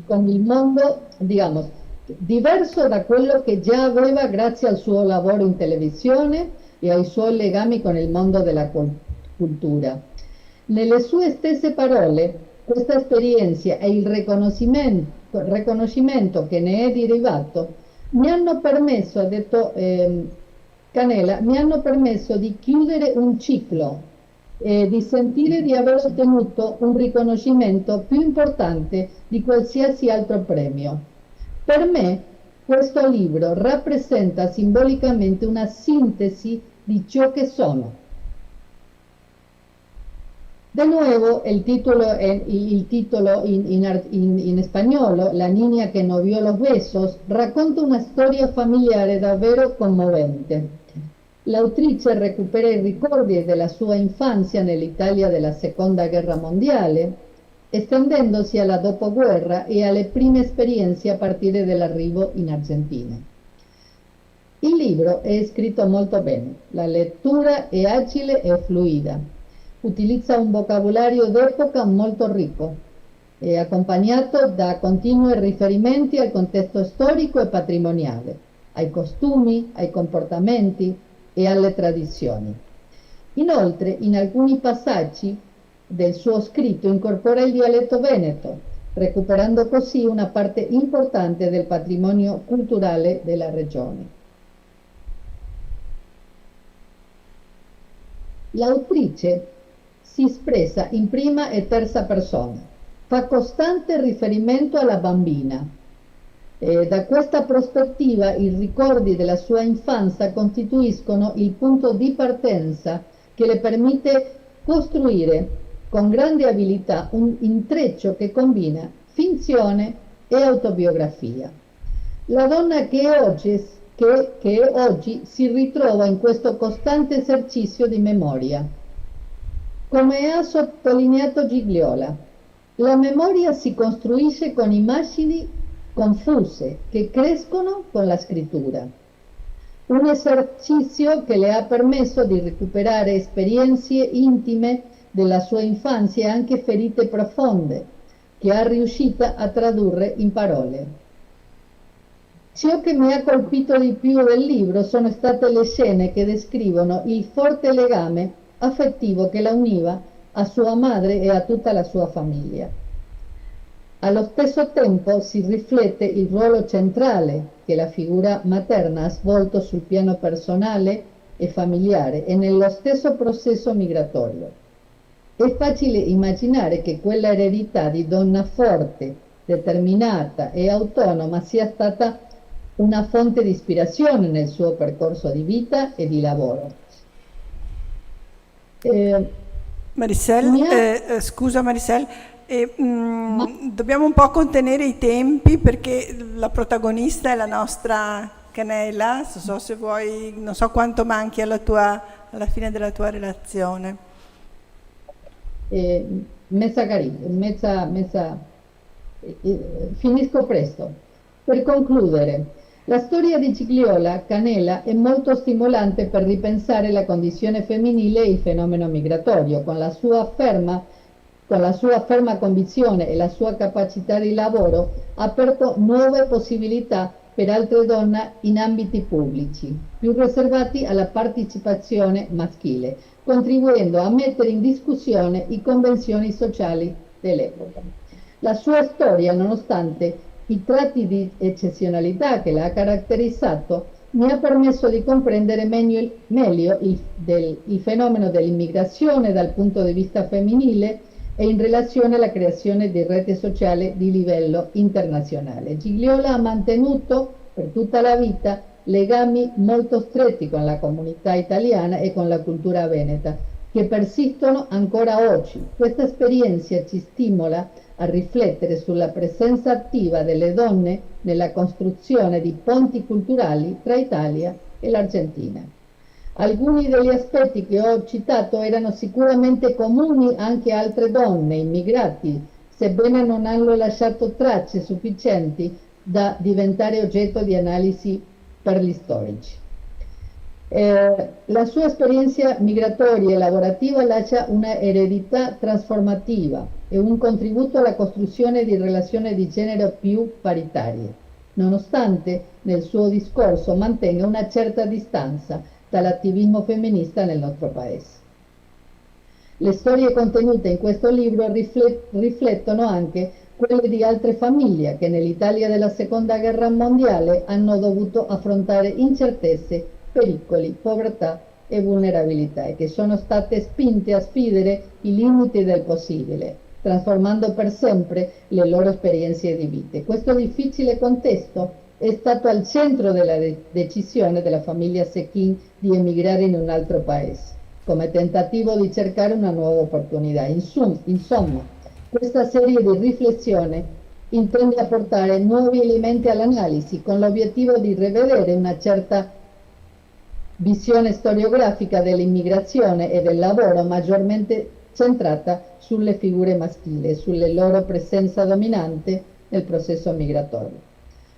con il mondo, diciamo, diverso da quello che già aveva grazie al suo lavoro in televisione e ai suoi legami con il mondo della cultura. Nelle sue stesse parole, questa esperienza e il riconoscimento che ne è derivato mi hanno permesso, ha detto Canela, mi hanno permesso di chiudere un ciclo e di sentire di aver ottenuto un riconoscimento più importante di qualsiasi altro premio. Per me questo libro rappresenta simbolicamente una sintesi di ciò che sono. De nuevo, el título in spagnolo, La niña que no vio los besos, racconta una storia familiare davvero commovente. L'autrice recupera i ricordi della sua infanzia nell'Italia della Seconda Guerra Mondiale, estendendosi alla dopoguerra e alle prime esperienze a partire dall'arrivo in Argentina. Il libro è scritto molto bene, la lettura è agile e fluida, utilizza un vocabolario d'epoca molto ricco, è accompagnato da continui riferimenti al contesto storico e patrimoniale, ai costumi, ai comportamenti e alle tradizioni. Inoltre, in alcuni passaggi del suo scritto incorpora il dialetto veneto, recuperando così una parte importante del patrimonio culturale della regione. L'autrice si espressa in prima e terza persona, fa costante riferimento alla bambina. Da questa prospettiva i ricordi della sua infanzia costituiscono il punto di partenza che le permette costruire con grande abilità un intreccio che combina finzione e autobiografia. La donna che oggi si ritrova in questo costante esercizio di memoria. Come ha sottolineato Gigliola, la memoria si costruisce con immagini confuse che crescono con la scrittura. Un esercizio che le ha permesso di recuperare esperienze intime della sua infanzia e anche ferite profonde, che è riuscita a tradurre in parole. Ciò che mi ha colpito di più del libro sono state le scene che descrivono il forte legame affettivo che la univa a sua madre e a tutta la sua famiglia. Allo stesso tempo si riflette il ruolo centrale che la figura materna ha svolto sul piano personale e familiare e nello stesso processo migratorio. È facile immaginare che quella eredità di donna forte, determinata e autonoma sia stata una fonte di ispirazione nel suo percorso di vita e di lavoro. Scusa Marisel, dobbiamo un po' contenere i tempi perché la protagonista è la nostra Canela. Non so se vuoi, non so quanto manchi alla fine della tua relazione. Finisco presto. Per concludere, la storia di Gigliola Canela è molto stimolante per ripensare la condizione femminile e il fenomeno migratorio. Con la sua ferma convinzione e la sua capacità di lavoro ha aperto nuove possibilità per altre donne in ambiti pubblici, più riservati alla partecipazione maschile, contribuendo a mettere in discussione le convenzioni sociali dell'epoca. La sua storia, nonostante i tratti di eccezionalità che l'ha caratterizzato, mi ha permesso di comprendere meglio il fenomeno dell'immigrazione dal punto di vista femminile e in relazione alla creazione di rete sociale di livello internazionale. Gigliola ha mantenuto per tutta la vita legami molto stretti con la comunità italiana e con la cultura veneta, che persistono ancora oggi. Questa esperienza ci stimola a riflettere sulla presenza attiva delle donne nella costruzione di ponti culturali tra Italia e l'Argentina. Alcuni degli aspetti che ho citato erano sicuramente comuni anche a altre donne, immigrati, sebbene non hanno lasciato tracce sufficienti da diventare oggetto di analisi per gli storici. La sua esperienza migratoria e lavorativa lascia una eredità trasformativa e un contributo alla costruzione di relazioni di genere più paritarie, nonostante nel suo discorso mantenga una certa distanza dall'attivismo femminista nel nostro paese. Le storie contenute in questo libro riflettono anche quelle di altre famiglie che nell'Italia della Seconda Guerra Mondiale hanno dovuto affrontare incertezze, pericoli, povertà e vulnerabilità e che sono state spinte a sfidare i limiti del possibile, trasformando per sempre le loro esperienze di vita. Questo difficile contesto è stato al centro della decisione della famiglia Sechin di emigrare in un altro paese, come tentativo di cercare una nuova opportunità. Insomma, questa serie di riflessioni intende apportare nuovi elementi all'analisi con l'obiettivo di rivedere una certa visione storiografica dell'immigrazione e del lavoro maggiormente centrata sulle figure maschili e sulle loro presenza dominante nel processo migratorio.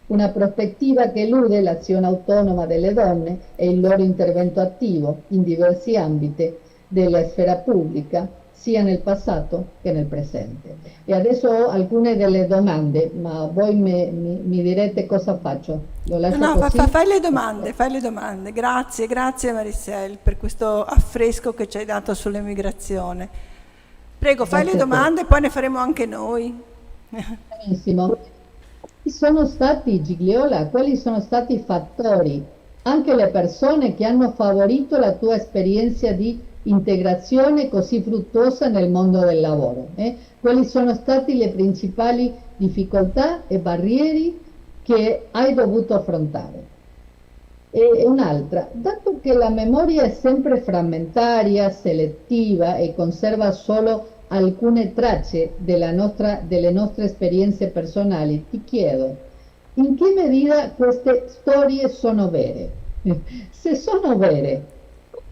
Una prospettiva che elude l'azione autonoma delle donne e il loro intervento attivo in diversi ambiti della sfera pubblica, sia nel passato che nel presente. E adesso ho alcune delle domande, ma voi mi direte cosa faccio. Lo lascio così? Fai le domande. Grazie Marisel per questo affresco che ci hai dato sull'emigrazione. Prego, fai le domande, poi ne faremo anche noi. Benissimo. Chi sono stati, Gigliola, quali sono stati i fattori, anche le persone che hanno favorito la tua esperienza di integrazione così fruttuosa nel mondo del lavoro? Quali sono state le principali difficoltà e barriere che hai dovuto affrontare? E un'altra, dato che la memoria è sempre frammentaria, selettiva e conserva solo alcune tracce delle nostre esperienze personali, ti chiedo, in che misura queste storie sono vere? Se sono vere,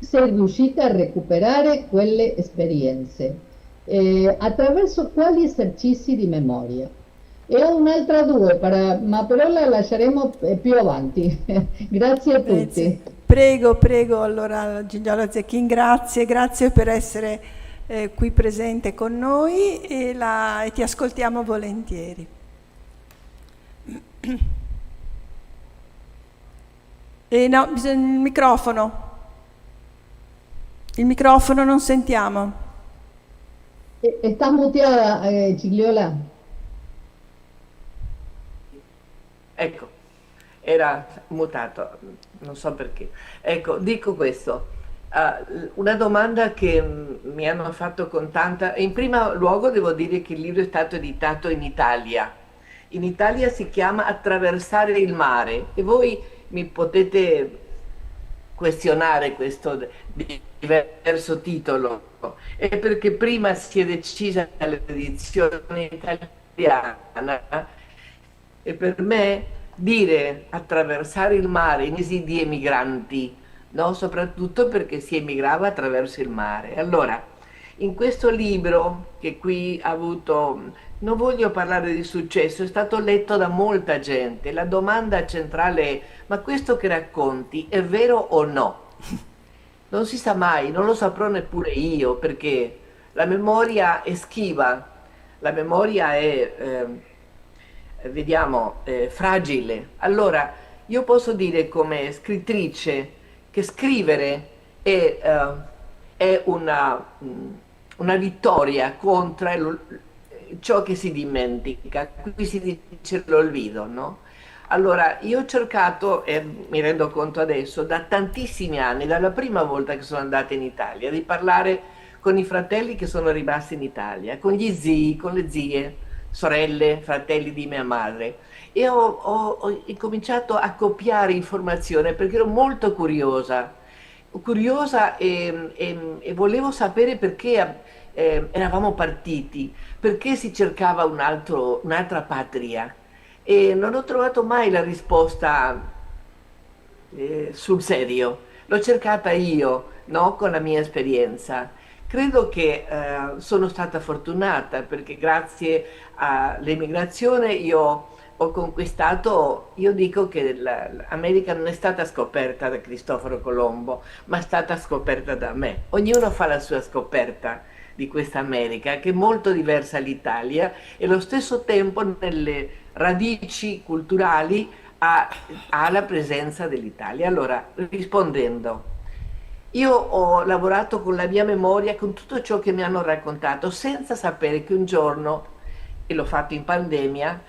sei riuscita a recuperare quelle esperienze? Attraverso quali esercizi di memoria? E ho un'altra ma però la lasceremo più avanti. Grazie a tutti. Prego, allora Gigliola Zecchin, grazie per essere qui presente con noi e ti ascoltiamo volentieri. Bisogna il microfono non sentiamo. Sta muteada, Gigliola. Ecco, era mutato, non so perché. Ecco, dico questo. Una domanda che mi hanno fatto con tanta... In primo luogo devo dire che il libro è stato editato in Italia. In Italia si chiama Attraversare il mare e voi mi potete questionare questo diverso titolo. È perché prima si è decisa l'edizione italiana e per me dire attraversare il mare in mesi di emigranti, no? Soprattutto perché si emigrava attraverso il mare. Allora, in questo libro che qui ha avuto, non voglio parlare di successo, è stato letto da molta gente. La domanda centrale è: ma questo che racconti è vero o no? Non si sa mai, non lo saprò neppure io, perché la memoria è schiva, la memoria è, vediamo, fragile. Allora, io posso dire come scrittrice che scrivere è una vittoria contro ciò che si dimentica. Qui si dice l'olvido, no? Allora, io ho cercato, e mi rendo conto adesso, da tantissimi anni, dalla prima volta che sono andata in Italia, di parlare con i fratelli che sono rimasti in Italia, con gli zii, con le zie, sorelle, fratelli di mia madre. E ho incominciato a copiare informazione perché ero molto curiosa e volevo sapere perché eravamo partiti, perché si cercava un'altra patria. E non ho trovato mai la risposta sul serio. L'ho cercata io, no? Con la mia esperienza. Credo che sono stata fortunata perché grazie all'emigrazione io ho conquistato, io dico che l'America non è stata scoperta da Cristoforo Colombo, ma è stata scoperta da me. Ognuno fa la sua scoperta di questa America che è molto diversa dall'Italia e allo stesso tempo nelle radici culturali ha la presenza dell'Italia. Allora, rispondendo, io ho lavorato con la mia memoria, con tutto ciò che mi hanno raccontato, senza sapere che un giorno, e l'ho fatto in pandemia,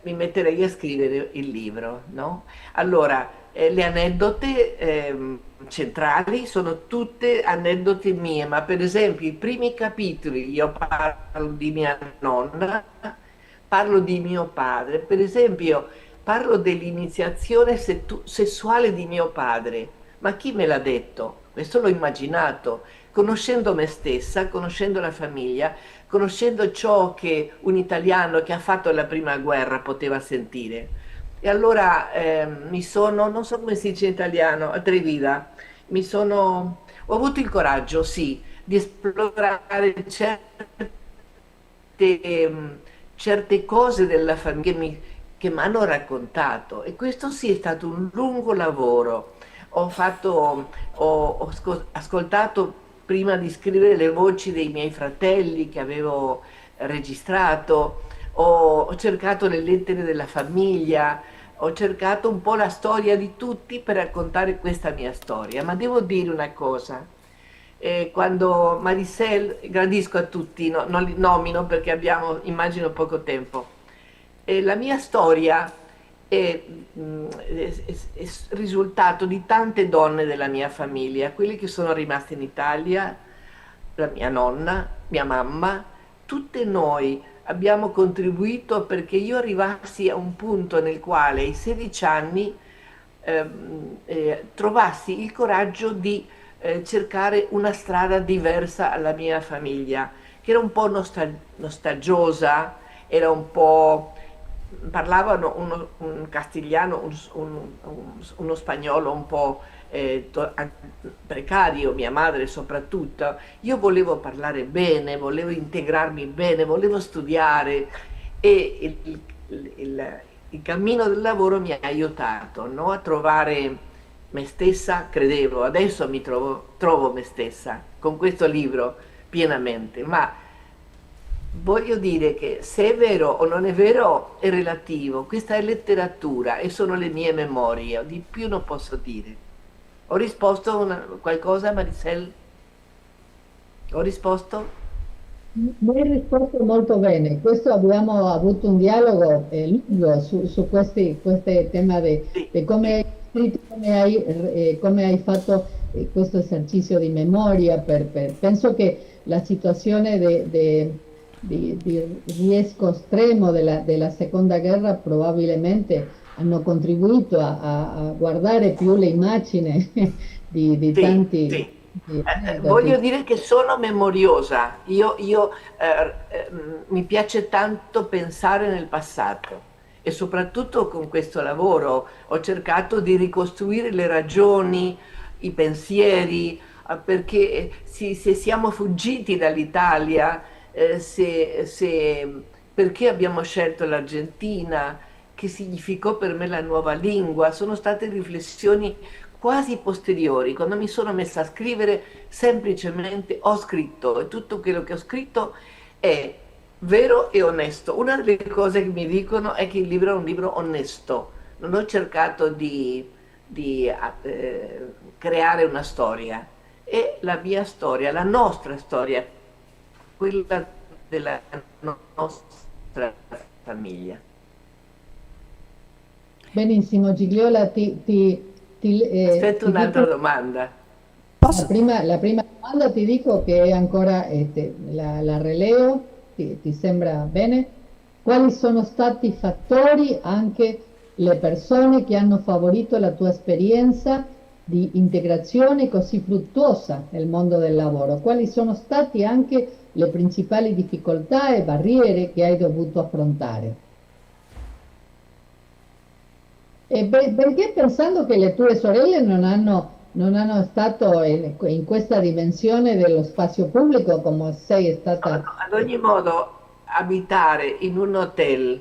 mi metterei a scrivere il libro, no? Allora, le aneddote centrali sono tutte aneddoti mie, ma per esempio i primi capitoli io parlo di mia nonna, parlo di mio padre, per esempio parlo dell'iniziazione sessuale di mio padre. Ma chi me l'ha detto? Questo l'ho immaginato, conoscendo me stessa, conoscendo la famiglia, conoscendo ciò che un italiano che ha fatto la prima guerra poteva sentire. E allora non so come si dice in italiano, atrevida, ho avuto il coraggio, sì, di esplorare certe cose della famiglia che mi hanno raccontato e questo sì è stato un lungo lavoro. Ho ascoltato prima di scrivere le voci dei miei fratelli che avevo registrato, ho cercato le lettere della famiglia, ho cercato un po' la storia di tutti per raccontare questa mia storia. Ma devo dire una cosa, quando Maricel, gradisco a tutti, non li nomino perché abbiamo, immagino, poco tempo, la mia storia è risultato di tante donne della mia famiglia, quelle che sono rimaste in Italia, la mia nonna, mia mamma, tutte noi abbiamo contribuito perché io arrivassi a un punto nel quale ai 16 anni trovassi il coraggio di cercare una strada diversa alla mia famiglia, che era un po' nostalgiosa, era un po'... parlavano un castigliano, uno spagnolo un po' precario, mia madre soprattutto. Io volevo parlare bene, volevo integrarmi bene, volevo studiare e il cammino del lavoro mi ha aiutato, no? A trovare me stessa, credevo, adesso trovo me stessa con questo libro pienamente, ma voglio dire che se è vero o non è vero è relativo, questa è letteratura e sono le mie memorie, di più non posso dire. Ho risposto qualcosa, Maricel? Ho risposto? Mi hai risposto molto bene. Questo abbiamo avuto un dialogo lungo su questi tema Sì, di come hai scritto, come hai fatto questo esercizio di memoria. Penso che la situazione di riesco estremo della seconda guerra probabilmente hanno contribuito a guardare più le immagini di sì, tanti sì. Voglio aneddoti. dire che sono memoriosa. Mi piace tanto pensare nel passato e soprattutto con questo lavoro ho cercato di ricostruire le ragioni, i pensieri, perché se siamo fuggiti dall'Italia, perché abbiamo scelto l'Argentina, che significò per me la nuova lingua, sono state riflessioni quasi posteriori. Quando mi sono messa a scrivere, semplicemente ho scritto e tutto quello che ho scritto è vero e onesto. Una delle cose che mi dicono è che il libro è un libro onesto. Non ho cercato di creare una storia. È la mia storia, la nostra storia, quella della nostra famiglia. Benissimo, Gigliola, Aspetto ti un'altra dico domanda. Posso? la prima domanda, ti dico che è ancora, la releo, ti sembra bene? Quali sono stati i fattori, anche le persone che hanno favorito la tua esperienza di integrazione così fruttuosa nel mondo del lavoro? Quali sono stati anche le principali difficoltà e barriere che hai dovuto affrontare? Perché pensando che le tue sorelle non hanno stato in questa dimensione dello spazio pubblico come sei stata. Ad ogni modo, abitare in un hotel,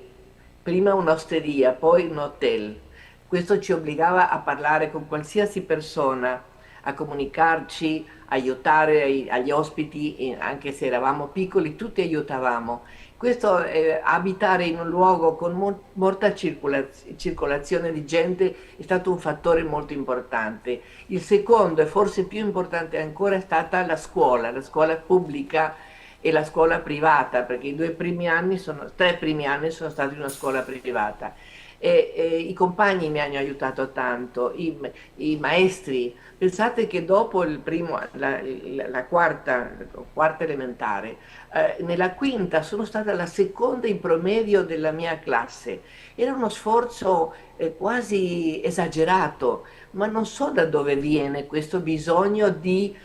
prima un'osteria, poi un hotel, questo ci obbligava a parlare con qualsiasi persona, a comunicarci, aiutare agli ospiti, anche se eravamo piccoli, tutti aiutavamo. Questo, abitare in un luogo con molta circolazione di gente è stato un fattore molto importante. Il secondo, e forse più importante ancora, è stata la scuola pubblica e la scuola privata, perché i 3 primi anni sono stati in una scuola privata. E i compagni mi hanno aiutato tanto, i maestri. Pensate che dopo la quarta elementare, nella quinta sono stata la seconda in promedio della mia classe. Era uno sforzo quasi esagerato, ma non so da dove viene questo bisogno di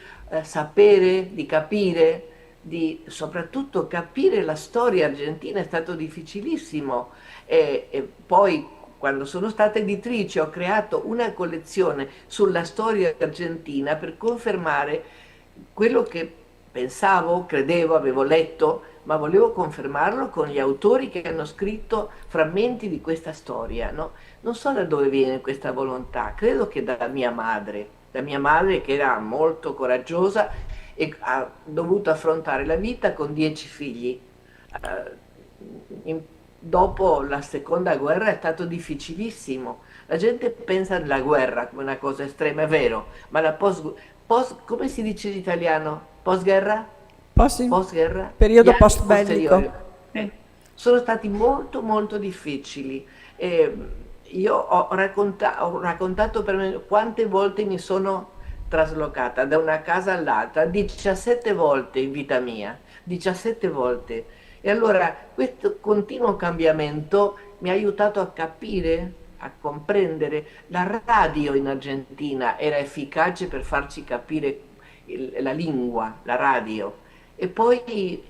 sapere, di capire, di soprattutto capire la storia argentina. È stato difficilissimo. E poi, quando sono stata editrice, ho creato una collezione sulla storia argentina per confermare quello che pensavo, credevo, avevo letto, ma volevo confermarlo con gli autori che hanno scritto frammenti di questa storia, no? Non so da dove viene questa volontà, credo che da mia madre che era molto coraggiosa e ha dovuto affrontare la vita con 10 figli. Eh, Dopo la seconda guerra è stato difficilissimo. La gente pensa alla guerra come una cosa estrema, è vero, ma come si dice in italiano? Postguerra? Posso? Postguerra? Gli Periodo anni post-bellico. posteriori sono stati molto molto difficili. E io ho raccontato per me quante volte mi sono traslocata da una casa all'altra, 17 volte in vita mia, 17 volte. E allora questo continuo cambiamento mi ha aiutato a capire, a comprendere. La radio in Argentina era efficace per farci capire la lingua, la radio. E poi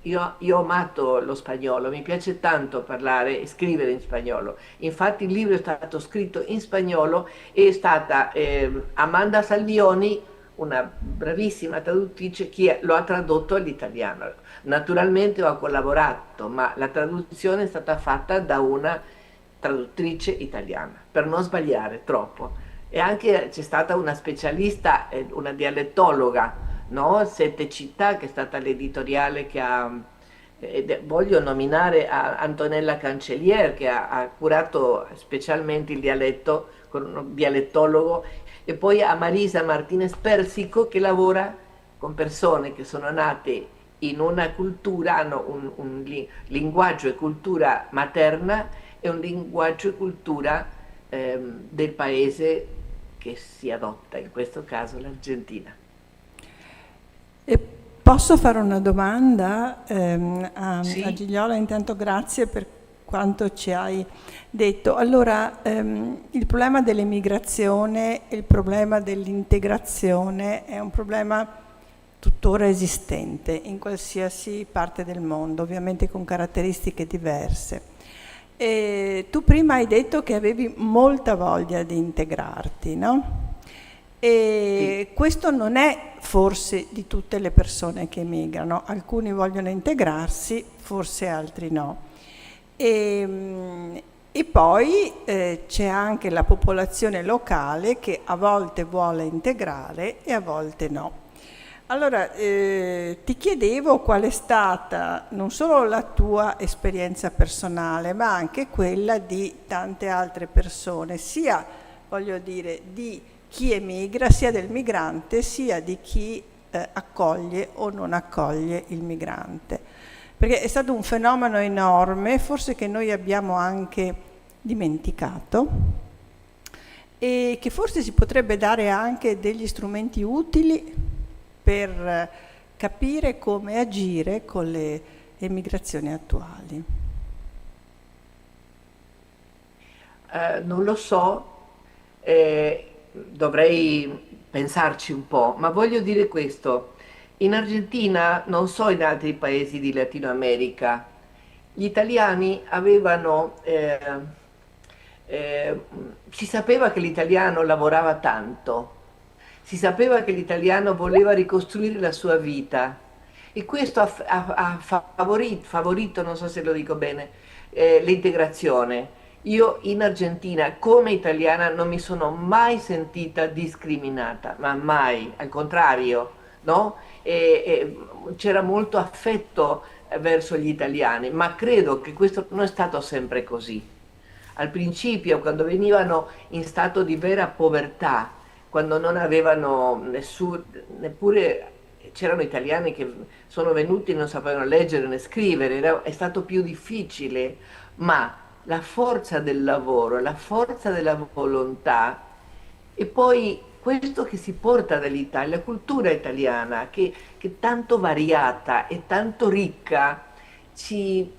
io ho amato lo spagnolo, mi piace tanto parlare e scrivere in spagnolo. Infatti il libro è stato scritto in spagnolo e è stata Amanda Salvioni, una bravissima traduttrice, che lo ha tradotto all'italiano. Naturalmente ho collaborato, ma la traduzione è stata fatta da una traduttrice italiana, per non sbagliare troppo. E anche c'è stata una specialista, una dialettologa, no? Sette Città, che è stata l'editoriale che ha... voglio nominare a Antonella Cancellier, che ha curato specialmente il dialetto, con un dialettologo, e poi a Marisa Martinez Persico, che lavora con persone che sono nate in una cultura hanno linguaggio e cultura materna e un linguaggio e cultura del paese che si adotta, in questo caso l'Argentina. E posso fare una domanda Sì. a Gigliola? Intanto grazie per quanto ci hai detto. Allora, il problema dell'emigrazione e il problema dell'integrazione è un problema tuttora esistente in qualsiasi parte del mondo, ovviamente con caratteristiche diverse. E tu prima hai detto che avevi molta voglia di integrarti, no? E questo non è forse di tutte le persone che emigrano, alcuni vogliono integrarsi, forse altri no. E poi c'è anche la popolazione locale che a volte vuole integrare e a volte no. Allora, ti chiedevo qual è stata non solo la tua esperienza personale, ma anche quella di tante altre persone, sia, voglio dire, di chi emigra, sia del migrante, sia di chi accoglie o non accoglie il migrante. Perché è stato un fenomeno enorme, forse che noi abbiamo anche dimenticato, e che forse si potrebbe dare anche degli strumenti utili per capire come agire con le emigrazioni attuali. Non lo so, dovrei pensarci un po', ma voglio dire questo. In Argentina, non so in altri paesi di Latino America, gli italiani avevano, si sapeva che l'italiano lavorava tanto, si sapeva che l'italiano voleva ricostruire la sua vita e questo ha favorito, non so se lo dico bene, l'integrazione. Io in Argentina come italiana non mi sono mai sentita discriminata, ma mai, al contrario, no? C'era molto affetto verso gli italiani, ma credo che questo non è stato sempre così. Al principio, quando venivano in stato di vera povertà, quando non avevano neppure, c'erano italiani che sono venuti e non sapevano leggere né scrivere, è stato più difficile, ma la forza del lavoro, la forza della volontà e poi questo che si porta dall'Italia, la cultura italiana che è tanto variata e tanto ricca, ci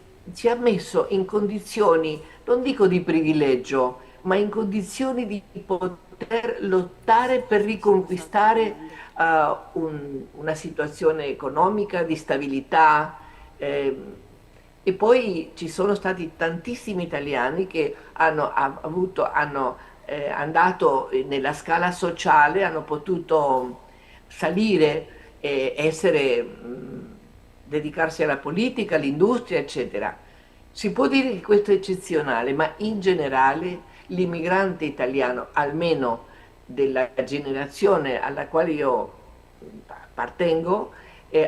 ha messo in condizioni, non dico di privilegio, ma in condizioni di poter lottare per riconquistare una situazione economica di stabilità. E poi ci sono stati tantissimi italiani che hanno andato nella scala sociale, hanno potuto salire e dedicarsi alla politica, all'industria, eccetera. Si può dire che questo è eccezionale, ma in generale l'immigrante italiano, almeno della generazione alla quale io appartengo,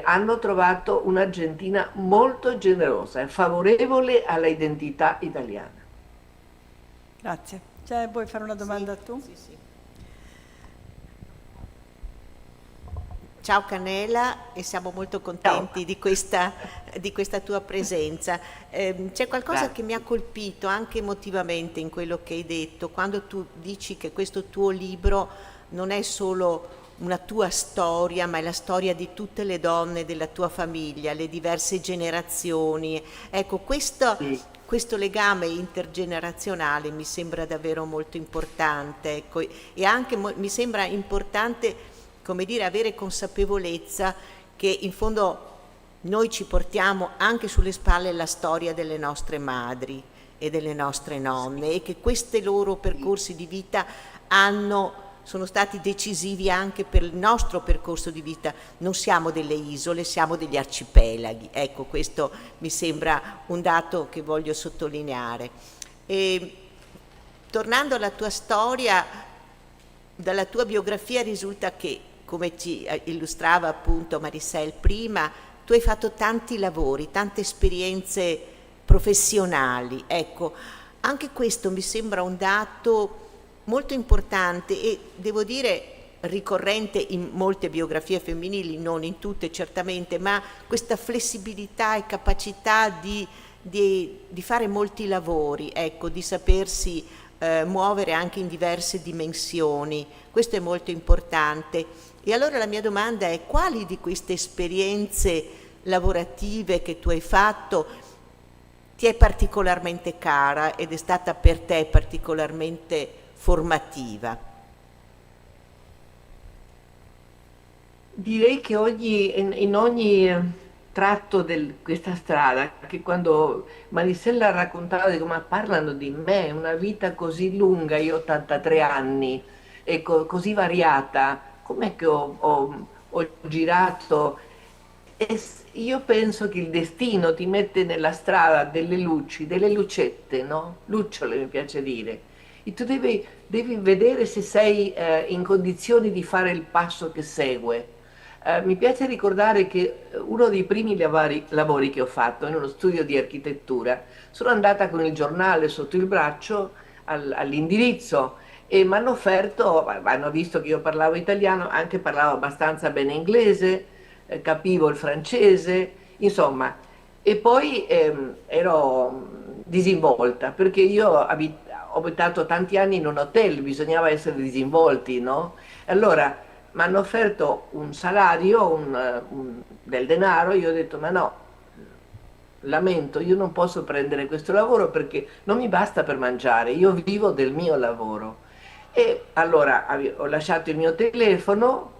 hanno trovato un'Argentina molto generosa e favorevole alla identità italiana. Grazie. Vuoi fare una domanda tu? Sì. Ciao Canela, e siamo molto contenti di questa tua presenza. C'è qualcosa che mi ha colpito anche emotivamente in quello che hai detto, quando tu dici che questo tuo libro non è solo una tua storia, ma è la storia di tutte le donne della tua famiglia, le diverse generazioni. Ecco, questo legame intergenerazionale mi sembra davvero molto importante, ecco, e anche mi sembra importante, come dire, avere consapevolezza che in fondo noi ci portiamo anche sulle spalle la storia delle nostre madri e delle nostre nonne e che questi loro percorsi di vita sono stati decisivi anche per il nostro percorso di vita. Non siamo delle isole, siamo degli arcipelaghi. Ecco, questo mi sembra un dato che voglio sottolineare. E, tornando alla tua storia, dalla tua biografia risulta che, come ci illustrava appunto Marisel prima, tu hai fatto tanti lavori, tante esperienze professionali. Ecco, anche questo mi sembra un dato molto importante e devo dire ricorrente in molte biografie femminili, non in tutte certamente, ma questa flessibilità e capacità di fare molti lavori, ecco, di sapersi muovere anche in diverse dimensioni. Questo è molto importante. E allora la mia domanda è: quali di queste esperienze lavorative che tu hai fatto ti è particolarmente cara ed è stata per te particolarmente formativa? Direi che in ogni tratto di questa strada, che quando Marisella raccontava, dico, ma parlano di me, una vita così lunga, io ho 83 anni, e così variata, com'è che ho girato? Io penso che il destino ti mette nella strada delle luci, delle lucette, no? Lucciole mi piace dire. E tu devi vedere se sei in condizioni di fare il passo che segue. Mi piace ricordare che uno dei primi lavori che ho fatto in uno studio di architettura, sono andata con il giornale sotto il braccio all'indirizzo e mi hanno offerto, hanno visto che io parlavo italiano, anche parlavo abbastanza bene inglese, capivo il francese, insomma, e poi ero disinvolta perché io ho abitato tanti anni in un hotel, bisognava essere disinvolti, no? Allora mi hanno offerto un salario, del denaro, io ho detto ma no, lamento, io non posso prendere questo lavoro perché non mi basta per mangiare, io vivo del mio lavoro. E allora ho lasciato il mio telefono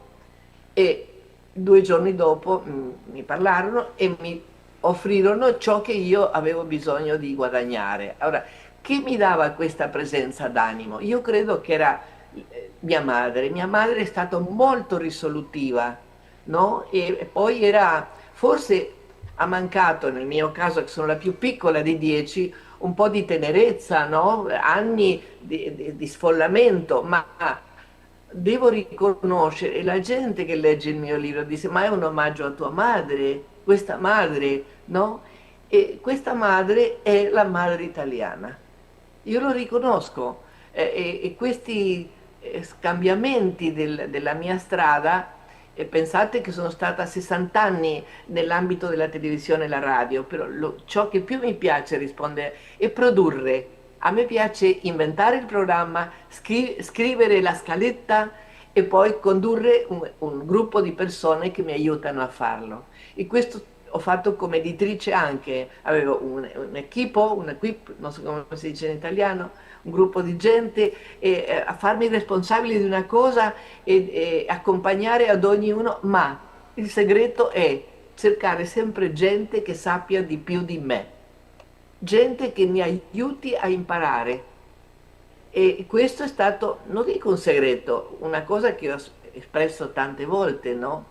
e 2 giorni dopo mi parlarono e mi offrirono ciò che io avevo bisogno di guadagnare. Allora, chi mi dava questa presenza d'animo? Io credo che era mia madre è stata molto risolutiva, no? E poi forse ha mancato, nel mio caso che sono la più piccola dei 10, un po' di tenerezza, no? Anni di sfollamento, ma devo riconoscere, e la gente che legge il mio libro dice, ma è un omaggio a tua madre, questa madre, no? E questa madre è la madre italiana. Io lo riconosco, e questi scambiamenti della mia strada, pensate che sono stata 60 anni nell'ambito della televisione e la radio, però ciò che più mi piace rispondere è produrre. A me piace inventare il programma, scrivere la scaletta e poi condurre un gruppo di persone che mi aiutano a farlo. E questo ho fatto come editrice anche, avevo un equipo, non so come si dice in italiano, un gruppo di gente, a farmi responsabile di una cosa e accompagnare ad ognuno, ma il segreto è cercare sempre gente che sappia di più di me, gente che mi aiuti a imparare. E questo è stato, non dico un segreto, una cosa che ho espresso tante volte, no?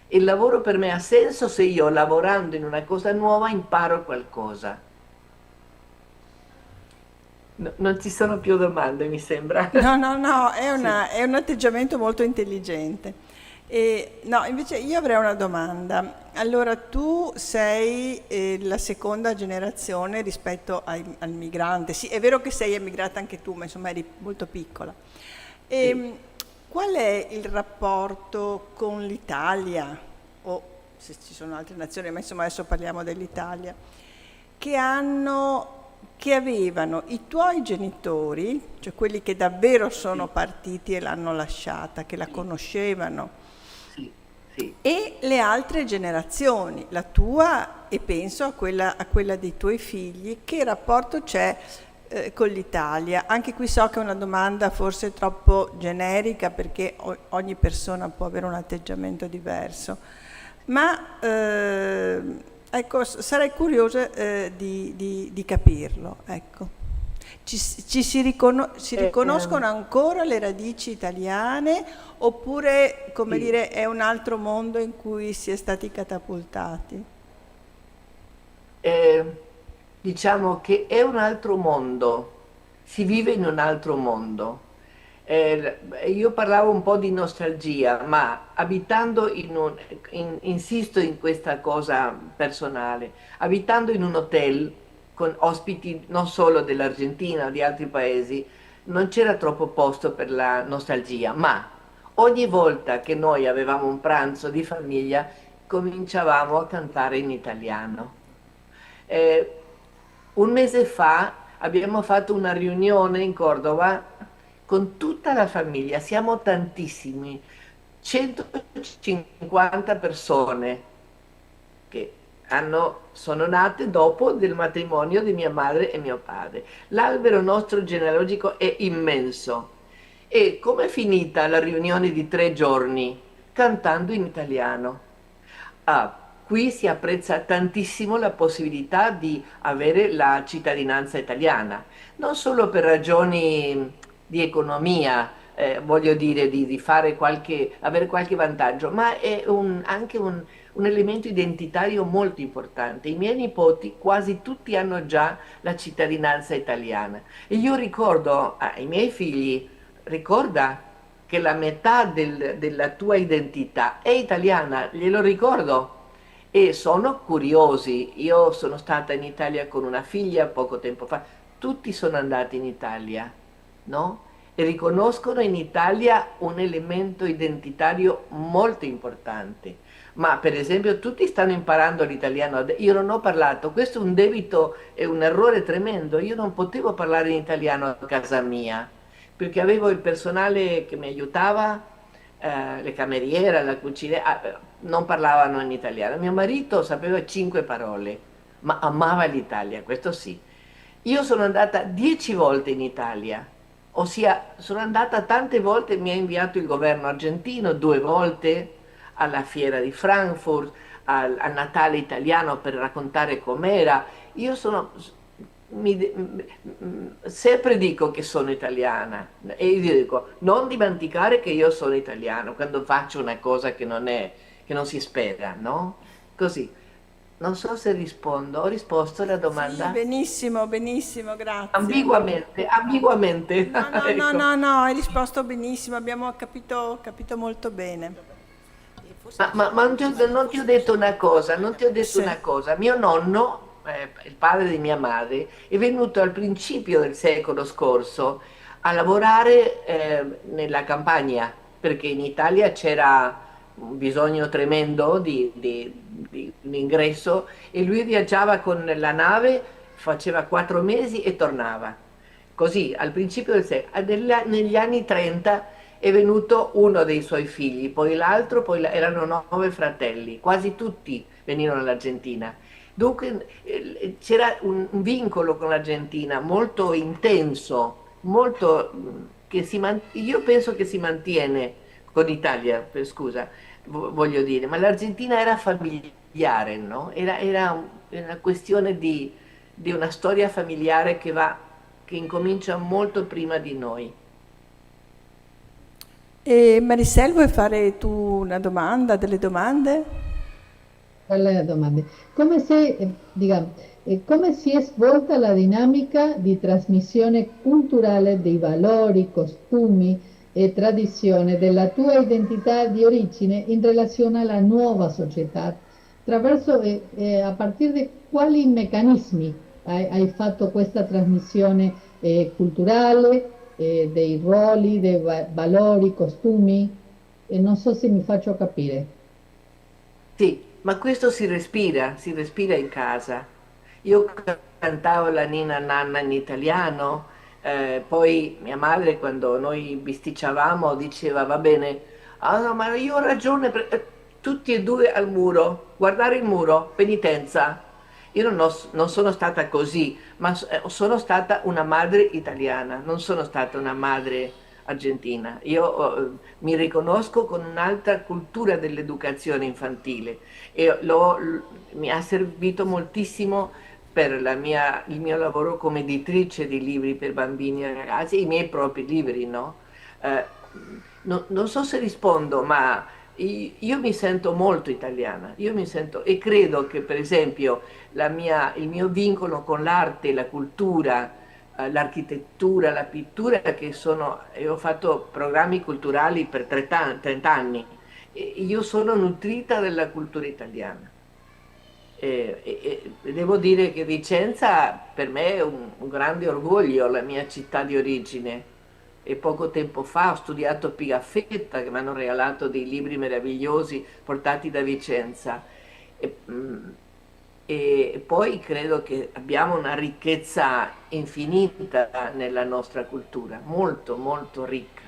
Il lavoro per me ha senso se io, lavorando in una cosa nuova, imparo qualcosa. No, non ci sono più domande, mi sembra. No, è Sì. un atteggiamento molto intelligente. No, invece io avrei una domanda. Allora, tu sei la seconda generazione rispetto al migrante. Sì, è vero che sei emigrata anche tu, ma insomma eri molto piccola. Sì. Qual è il rapporto con l'Italia, o se ci sono altre nazioni, ma insomma adesso parliamo dell'Italia, che avevano i tuoi genitori, cioè quelli che davvero sono partiti e l'hanno lasciata, che la conoscevano, Sì, sì. e le altre generazioni, la tua e penso a quella dei tuoi figli? Che rapporto c'è con l'Italia? Anche qui so che è una domanda forse troppo generica perché ogni persona può avere un atteggiamento diverso, ma ecco, sarei curiosa di capirlo. Ecco. Si riconoscono ancora le radici italiane oppure, come Sì. dire, è un altro mondo in cui si è stati catapultati? Diciamo che è un altro mondo, si vive in un altro mondo. Io parlavo un po' di nostalgia, ma abitando insisto in questa cosa personale, abitando in un hotel con ospiti non solo dell'Argentina, di altri paesi, non c'era troppo posto per la nostalgia, ma ogni volta che noi avevamo un pranzo di famiglia cominciavamo a cantare in italiano. Un mese fa abbiamo fatto una riunione in Cordova con tutta la famiglia, siamo tantissimi, 150 persone che sono nate dopo del matrimonio di mia madre e mio padre. L'albero nostro genealogico è immenso. E com'è finita la riunione di 3 giorni? Cantando in italiano. Qui si apprezza tantissimo la possibilità di avere la cittadinanza italiana, non solo per ragioni di economia, voglio dire, di fare avere qualche vantaggio, ma è anche un elemento identitario molto importante. I miei nipoti quasi tutti hanno già la cittadinanza italiana e io ricordo ai miei figli, ricorda che la metà della tua identità è italiana, glielo ricordo. E sono curiosi. Io sono stata in Italia con una figlia poco tempo fa, tutti sono andati in Italia, no? E riconoscono in Italia un elemento identitario molto importante. Ma per esempio tutti stanno imparando l'italiano, io non ho parlato, questo è un debito e un errore tremendo, io non potevo parlare in italiano a casa mia, perché avevo il personale che mi aiutava, le cameriere, la cucina, non parlavano in italiano. Mio marito sapeva 5 parole, ma amava l'Italia, questo sì. Io sono andata 10 volte in Italia, ossia sono andata tante volte, mi ha inviato il governo argentino 2 volte alla fiera di Frankfurt, al Natale italiano per raccontare com'era. Io sempre dico che sono italiana e io dico non dimenticare che io sono italiano quando faccio una cosa che non si spera, no? Così. Non so se rispondo, ho risposto alla domanda? Sì, benissimo, benissimo, grazie. Ambiguamente. No, no, Ecco. no, hai risposto benissimo, abbiamo capito molto bene. Ma non ti ho detto una cosa, Sì. una cosa. Mio nonno, il padre di mia madre, è venuto al principio del secolo scorso a lavorare nella campagna, perché in Italia c'era un bisogno tremendo di un ingresso e lui viaggiava con la nave, faceva 4 mesi e tornava. Così, al principio del secolo, negli anni 30 è venuto uno dei suoi figli, poi l'altro, erano 9 fratelli, quasi tutti venivano dall'Argentina. Dunque c'era un vincolo con l'Argentina molto intenso, molto, io penso che si mantiene con l'Italia, scusa, voglio dire, ma l'Argentina era familiare, no? Era una questione di una storia familiare che incomincia molto prima di noi. E Marisel, vuoi fare tu una domanda, delle domande? Alle domande. Come si è svolta la dinamica di trasmissione culturale dei valori, costumi e tradizioni della tua identità di origine in relazione alla nuova società? A partir di quali meccanismi hai fatto questa trasmissione culturale, dei ruoli, dei valori, costumi? Non so se mi faccio capire. Sì, ma questo si respira in casa. Io cantavo la Nina Nanna in italiano, poi mia madre quando noi bisticciavamo diceva va bene, ah no, ma io ho ragione, tutti e due al muro, guardare il muro, penitenza. Io non sono stata così, ma sono stata una madre italiana, non sono stata una madre argentina. Io mi riconosco con un'altra cultura dell'educazione infantile e mi ha servito moltissimo per il mio lavoro come editrice di libri per bambini e ragazzi, i miei propri libri, no? Non so se rispondo, ma io mi sento molto italiana, e credo che per esempio il mio vincolo con l'arte, la cultura, l'architettura, la pittura, io ho fatto programmi culturali per 30 anni, e io sono nutrita della cultura italiana. E devo dire che Vicenza per me è un grande orgoglio, la mia città di origine. e poco tempo fa ho studiato Pigafetta, che mi hanno regalato dei libri meravigliosi portati da Vicenza. E, e poi credo che abbiamo una ricchezza infinita nella nostra cultura, molto molto ricca,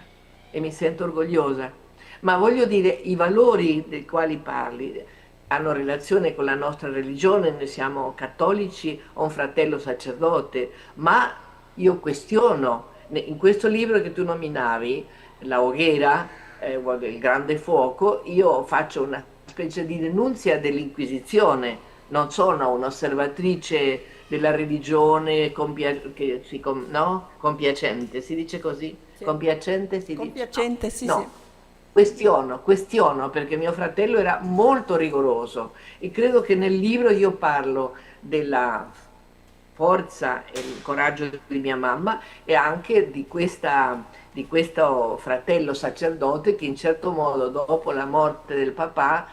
e mi sento orgogliosa. Ma voglio dire, i valori dei quali parli hanno relazione con la nostra religione, noi siamo cattolici, ho un fratello sacerdote, ma io questiono, in questo libro che tu nominavi, La Hoguera, il grande fuoco, io faccio una specie di denunzia dell'Inquisizione, non sono un'osservatrice della religione no? Compiacente, si dice così? Sì. Compiacente si dice? Compiacente, sì, No. sì. No. Questiono perché mio fratello era molto rigoroso e credo che nel libro io parlo della forza e il coraggio di mia mamma e anche di questo fratello sacerdote che in certo modo dopo la morte del papà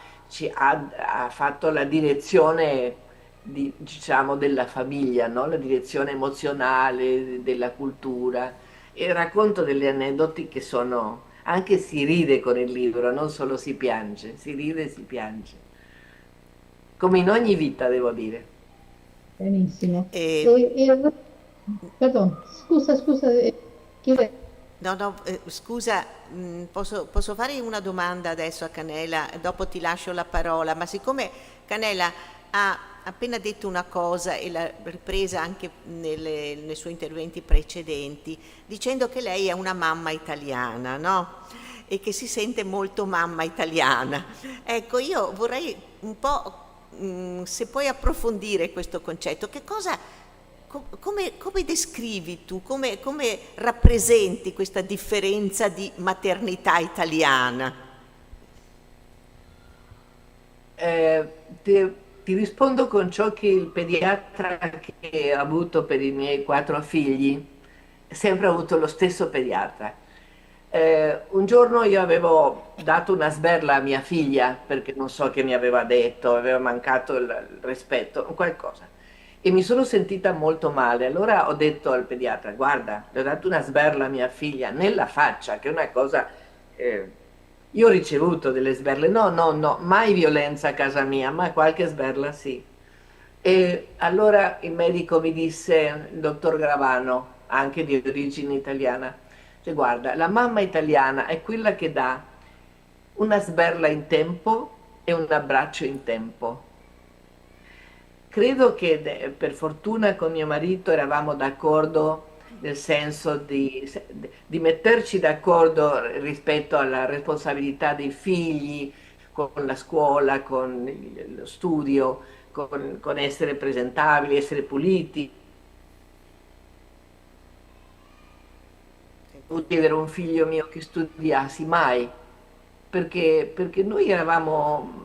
ha fatto la direzione diciamo, della famiglia, no? La direzione emozionale della cultura e racconto degli aneddoti che sono, anche si ride con il libro, non solo si piange, si ride e si piange, come in ogni vita devo dire. Benissimo. E Pardon, scusa, chiede. no, scusa, posso fare una domanda adesso a Canela, dopo ti lascio la parola, ma siccome Canela ha appena detto una cosa e l'ha ripresa anche nei suoi interventi precedenti, dicendo che lei è una mamma italiana, no? E che si sente molto mamma italiana. Ecco, io vorrei un po', se puoi approfondire questo concetto, che cosa... Come descrivi tu, come rappresenti questa differenza di maternità italiana? Ti rispondo con ciò che il pediatra che ho avuto per i miei 4 figli, sempre avuto lo stesso pediatra. Un giorno io avevo dato una sberla a mia figlia perché non so che mi aveva detto, aveva mancato il rispetto, qualcosa. E mi sono sentita molto male. Allora ho detto al pediatra: guarda, le ho dato una sberla a mia figlia nella faccia, che è una cosa... io ho ricevuto delle sberle, no, mai violenza a casa mia, ma qualche sberla sì. E allora il medico mi disse, il dottor Gravano, anche di origine italiana, cioè, guarda, la mamma italiana è quella che dà una sberla in tempo e un abbraccio in tempo. Credo che per fortuna con mio marito eravamo d'accordo nel senso di metterci d'accordo rispetto alla responsabilità dei figli, con la scuola, con lo studio, con essere presentabili, essere puliti. Non chiedere a un figlio mio che studiassi mai, perché noi eravamo,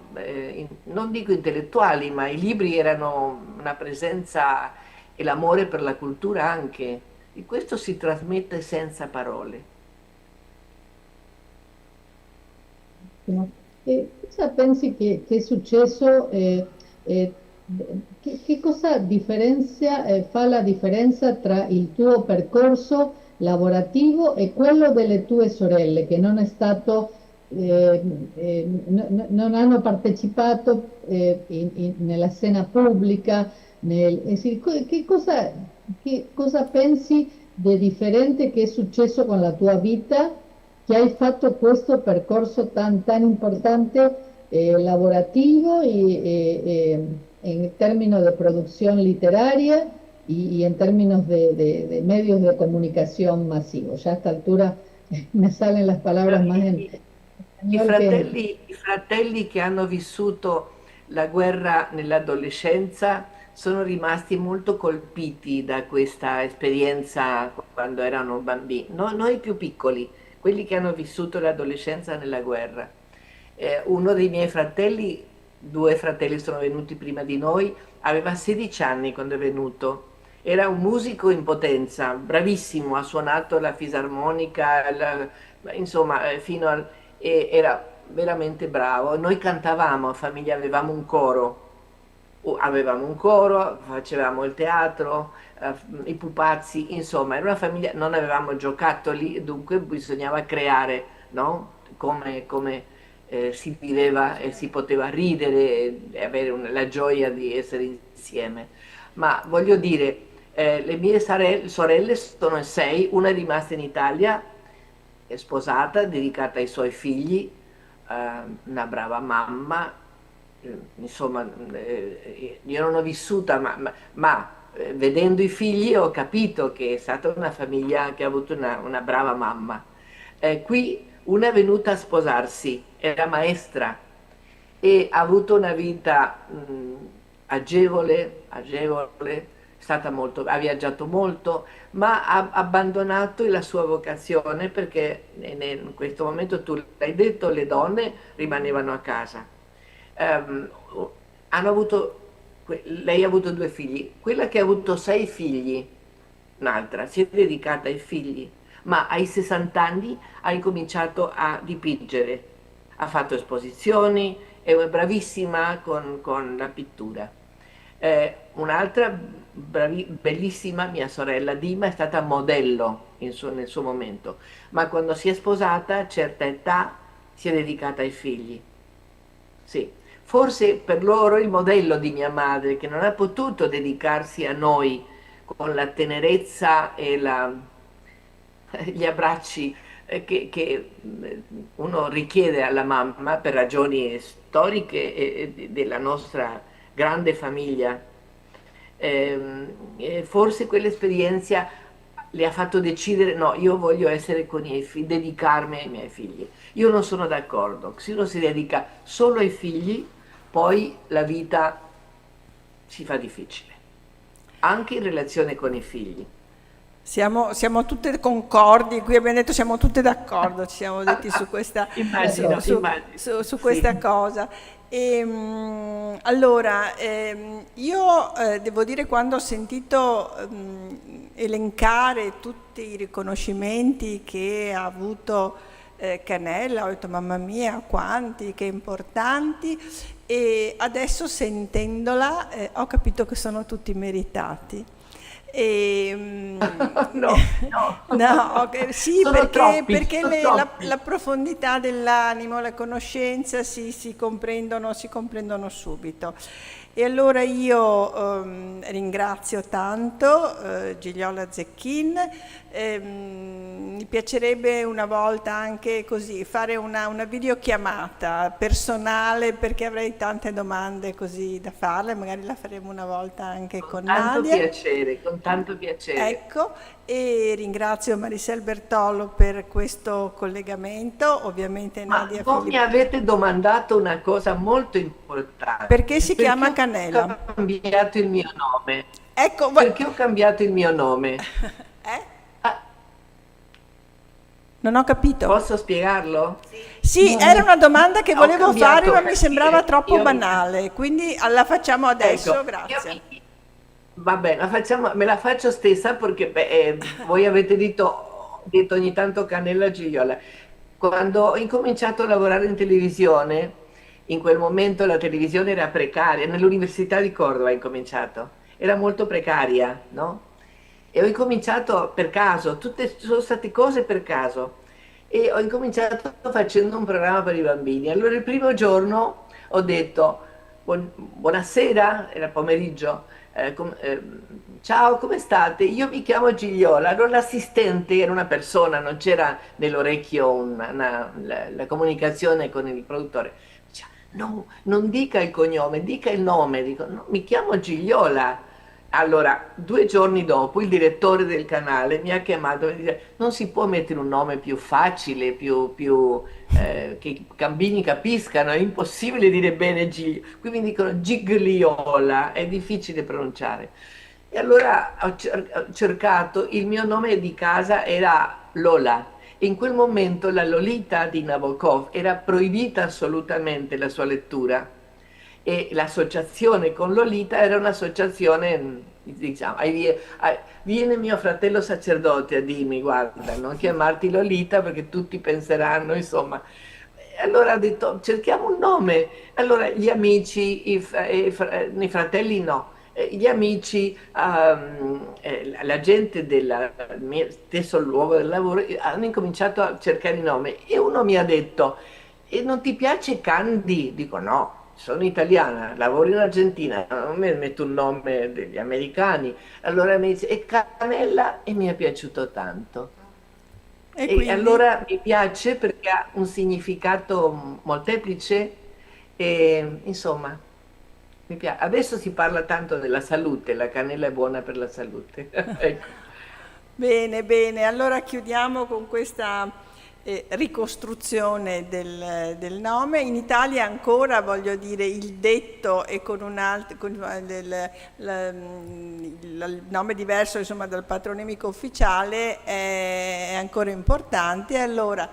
non dico intellettuali, ma i libri erano una presenza e l'amore per la cultura anche, e questo si trasmette senza parole. E cosa pensi che è successo? Che cosa fa la differenza tra il tuo percorso lavorativo e quello delle tue sorelle che non è stato non hanno partecipato nella scena pubblica, che cosa pensi di differente che è successo con la tua vita, che hai fatto questo percorso tan importante lavorativo en términos de producción literaria y en términos de medios de comunicación masivos? Ya a esta altura me salen las palabras más en I fratelli che hanno vissuto la guerra nell'adolescenza sono rimasti molto colpiti da questa esperienza quando erano bambini. Noi più piccoli, quelli che hanno vissuto l'adolescenza nella guerra. Uno dei miei fratelli, 2 fratelli sono venuti prima di noi, aveva 16 anni quando è venuto. Era un musico in potenza, bravissimo, ha suonato la fisarmonica, insomma, era veramente bravo. Noi cantavamo a famiglia, avevamo un coro avevamo un coro, facevamo il teatro, i pupazzi, insomma, era una famiglia, non avevamo giocattoli, dunque bisognava creare, no? Come si viveva e si poteva ridere e avere la gioia di essere insieme. Ma voglio dire, le mie sorelle sono 6, una è rimasta in Italia, è sposata, dedicata ai suoi figli, una brava mamma, insomma, io non ho vissuta, ma vedendo i figli ho capito che è stata una famiglia che ha avuto una brava mamma. Qui una è venuta a sposarsi, era maestra e ha avuto una vita agevole, è stata molto, ha viaggiato molto, ma ha abbandonato la sua vocazione perché in questo momento, tu l'hai detto, le donne rimanevano a casa. Hanno avuto, lei ha avuto 2 figli, quella che ha avuto 6 figli, un'altra, si è dedicata ai figli, ma ai 60 anni ha incominciato a dipingere, ha fatto esposizioni, è bravissima con la pittura. Un'altra bellissima, mia sorella Dima, è stata modello nel suo momento, ma quando si è sposata a certa età si è dedicata ai figli. Sì, forse per loro il modello di mia madre, che non ha potuto dedicarsi a noi con la tenerezza e gli abbracci che uno richiede alla mamma per ragioni storiche e della nostra grande famiglia. Forse quell'esperienza le ha fatto decidere: no, io voglio essere con i miei figli, dedicarmi ai miei figli. Io non sono d'accordo, se uno si dedica solo ai figli, poi la vita si fa difficile, anche in relazione con i figli. Siamo tutte concordi, qui abbiamo detto siamo tutte d'accordo, ci siamo detti su questa, immagino. Su questa cosa. Allora, io devo dire, quando ho sentito elencare tutti i riconoscimenti che ha avuto Canella, ho detto mamma mia, quanti, che importanti, e adesso sentendola ho capito che sono tutti meritati. No, sì, sono perché troppi. la profondità dell'animo, la conoscenza si comprendono subito. E allora io ringrazio tanto Gigliola Zecchin. Mi piacerebbe una volta anche così fare una videochiamata personale, perché avrei tante domande così da farle, magari la faremo una volta anche con Nadia. Con tanto piacere. Ecco, e ringrazio Marisel Bertolo per questo collegamento, ovviamente Nadia Ma voi mi avete domandato una cosa molto importante. Perché si chiama Canella? Ho cambiato il mio nome. Ecco, perché ho cambiato il mio nome? Non ho capito. Posso spiegarlo? Sì, era una domanda che volevo cambiato fare, ma mi sembrava troppo io- banale, quindi la facciamo adesso, Ecco, grazie. Va bene, me la faccio stessa perché voi avete detto ogni tanto Canella Gigliola. Quando ho incominciato a lavorare in televisione, in quel momento la televisione era precaria, nell'Università di Cordova ho incominciato, era molto precaria, no? E ho incominciato per caso, sono state cose per caso. E ho incominciato facendo un programma per i bambini. Allora il primo giorno ho detto: buonasera, era pomeriggio, ciao, come state? Io mi chiamo Gigliola. Allora l'assistente era una persona, non c'era nell'orecchio la comunicazione con il produttore. Dice: no, non dica il cognome, dica il nome. Dico: no, mi chiamo Gigliola. Allora, 2 giorni dopo, il direttore del canale mi ha chiamato e dice: non si può mettere un nome più facile, che i bambini capiscano, è impossibile dire bene Giglio. Qui mi dicono Gigliola, è difficile pronunciare. E allora ho cercato, il mio nome di casa era Lola. In quel momento la Lolita di Nabokov era proibita assolutamente la sua lettura. E l'associazione con Lolita era un'associazione, diciamo, viene mio fratello sacerdote a dirmi: guarda, non chiamarti Lolita perché tutti penseranno, insomma. allora ho detto cerchiamo un nome. Allora gli amici, i fratelli no, gli amici, la gente del mio stesso luogo del lavoro hanno incominciato a cercare il nome e uno mi ha detto: e non ti piace Candy? Dico no. Sono italiana, lavoro in Argentina, non mi metto un nome degli americani. Allora mi dice, e Canella? E mi è piaciuto tanto. E E quindi allora mi piace perché ha un significato molteplice e insomma, mi piace. Adesso si parla tanto della salute, la cannella è buona per la salute. Ecco. bene, bene, allora chiudiamo con questa ricostruzione del nome. In Italia ancora, voglio dire, il detto e con un altro, il nome diverso insomma dal patronimico ufficiale è ancora importante. Allora,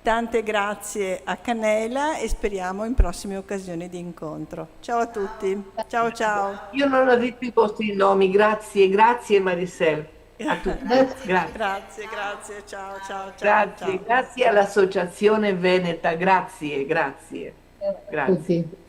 tante grazie a Cannella e speriamo in prossime occasioni di incontro. Ciao a tutti, ciao ciao. Io non ho detto i vostri nomi, grazie, grazie Maricel, a tutti, grazie. Grazie, grazie, ciao, ciao, ciao, Grazie, ciao. grazie all'Associazione Veneta, grazie, grazie, grazie. tutti.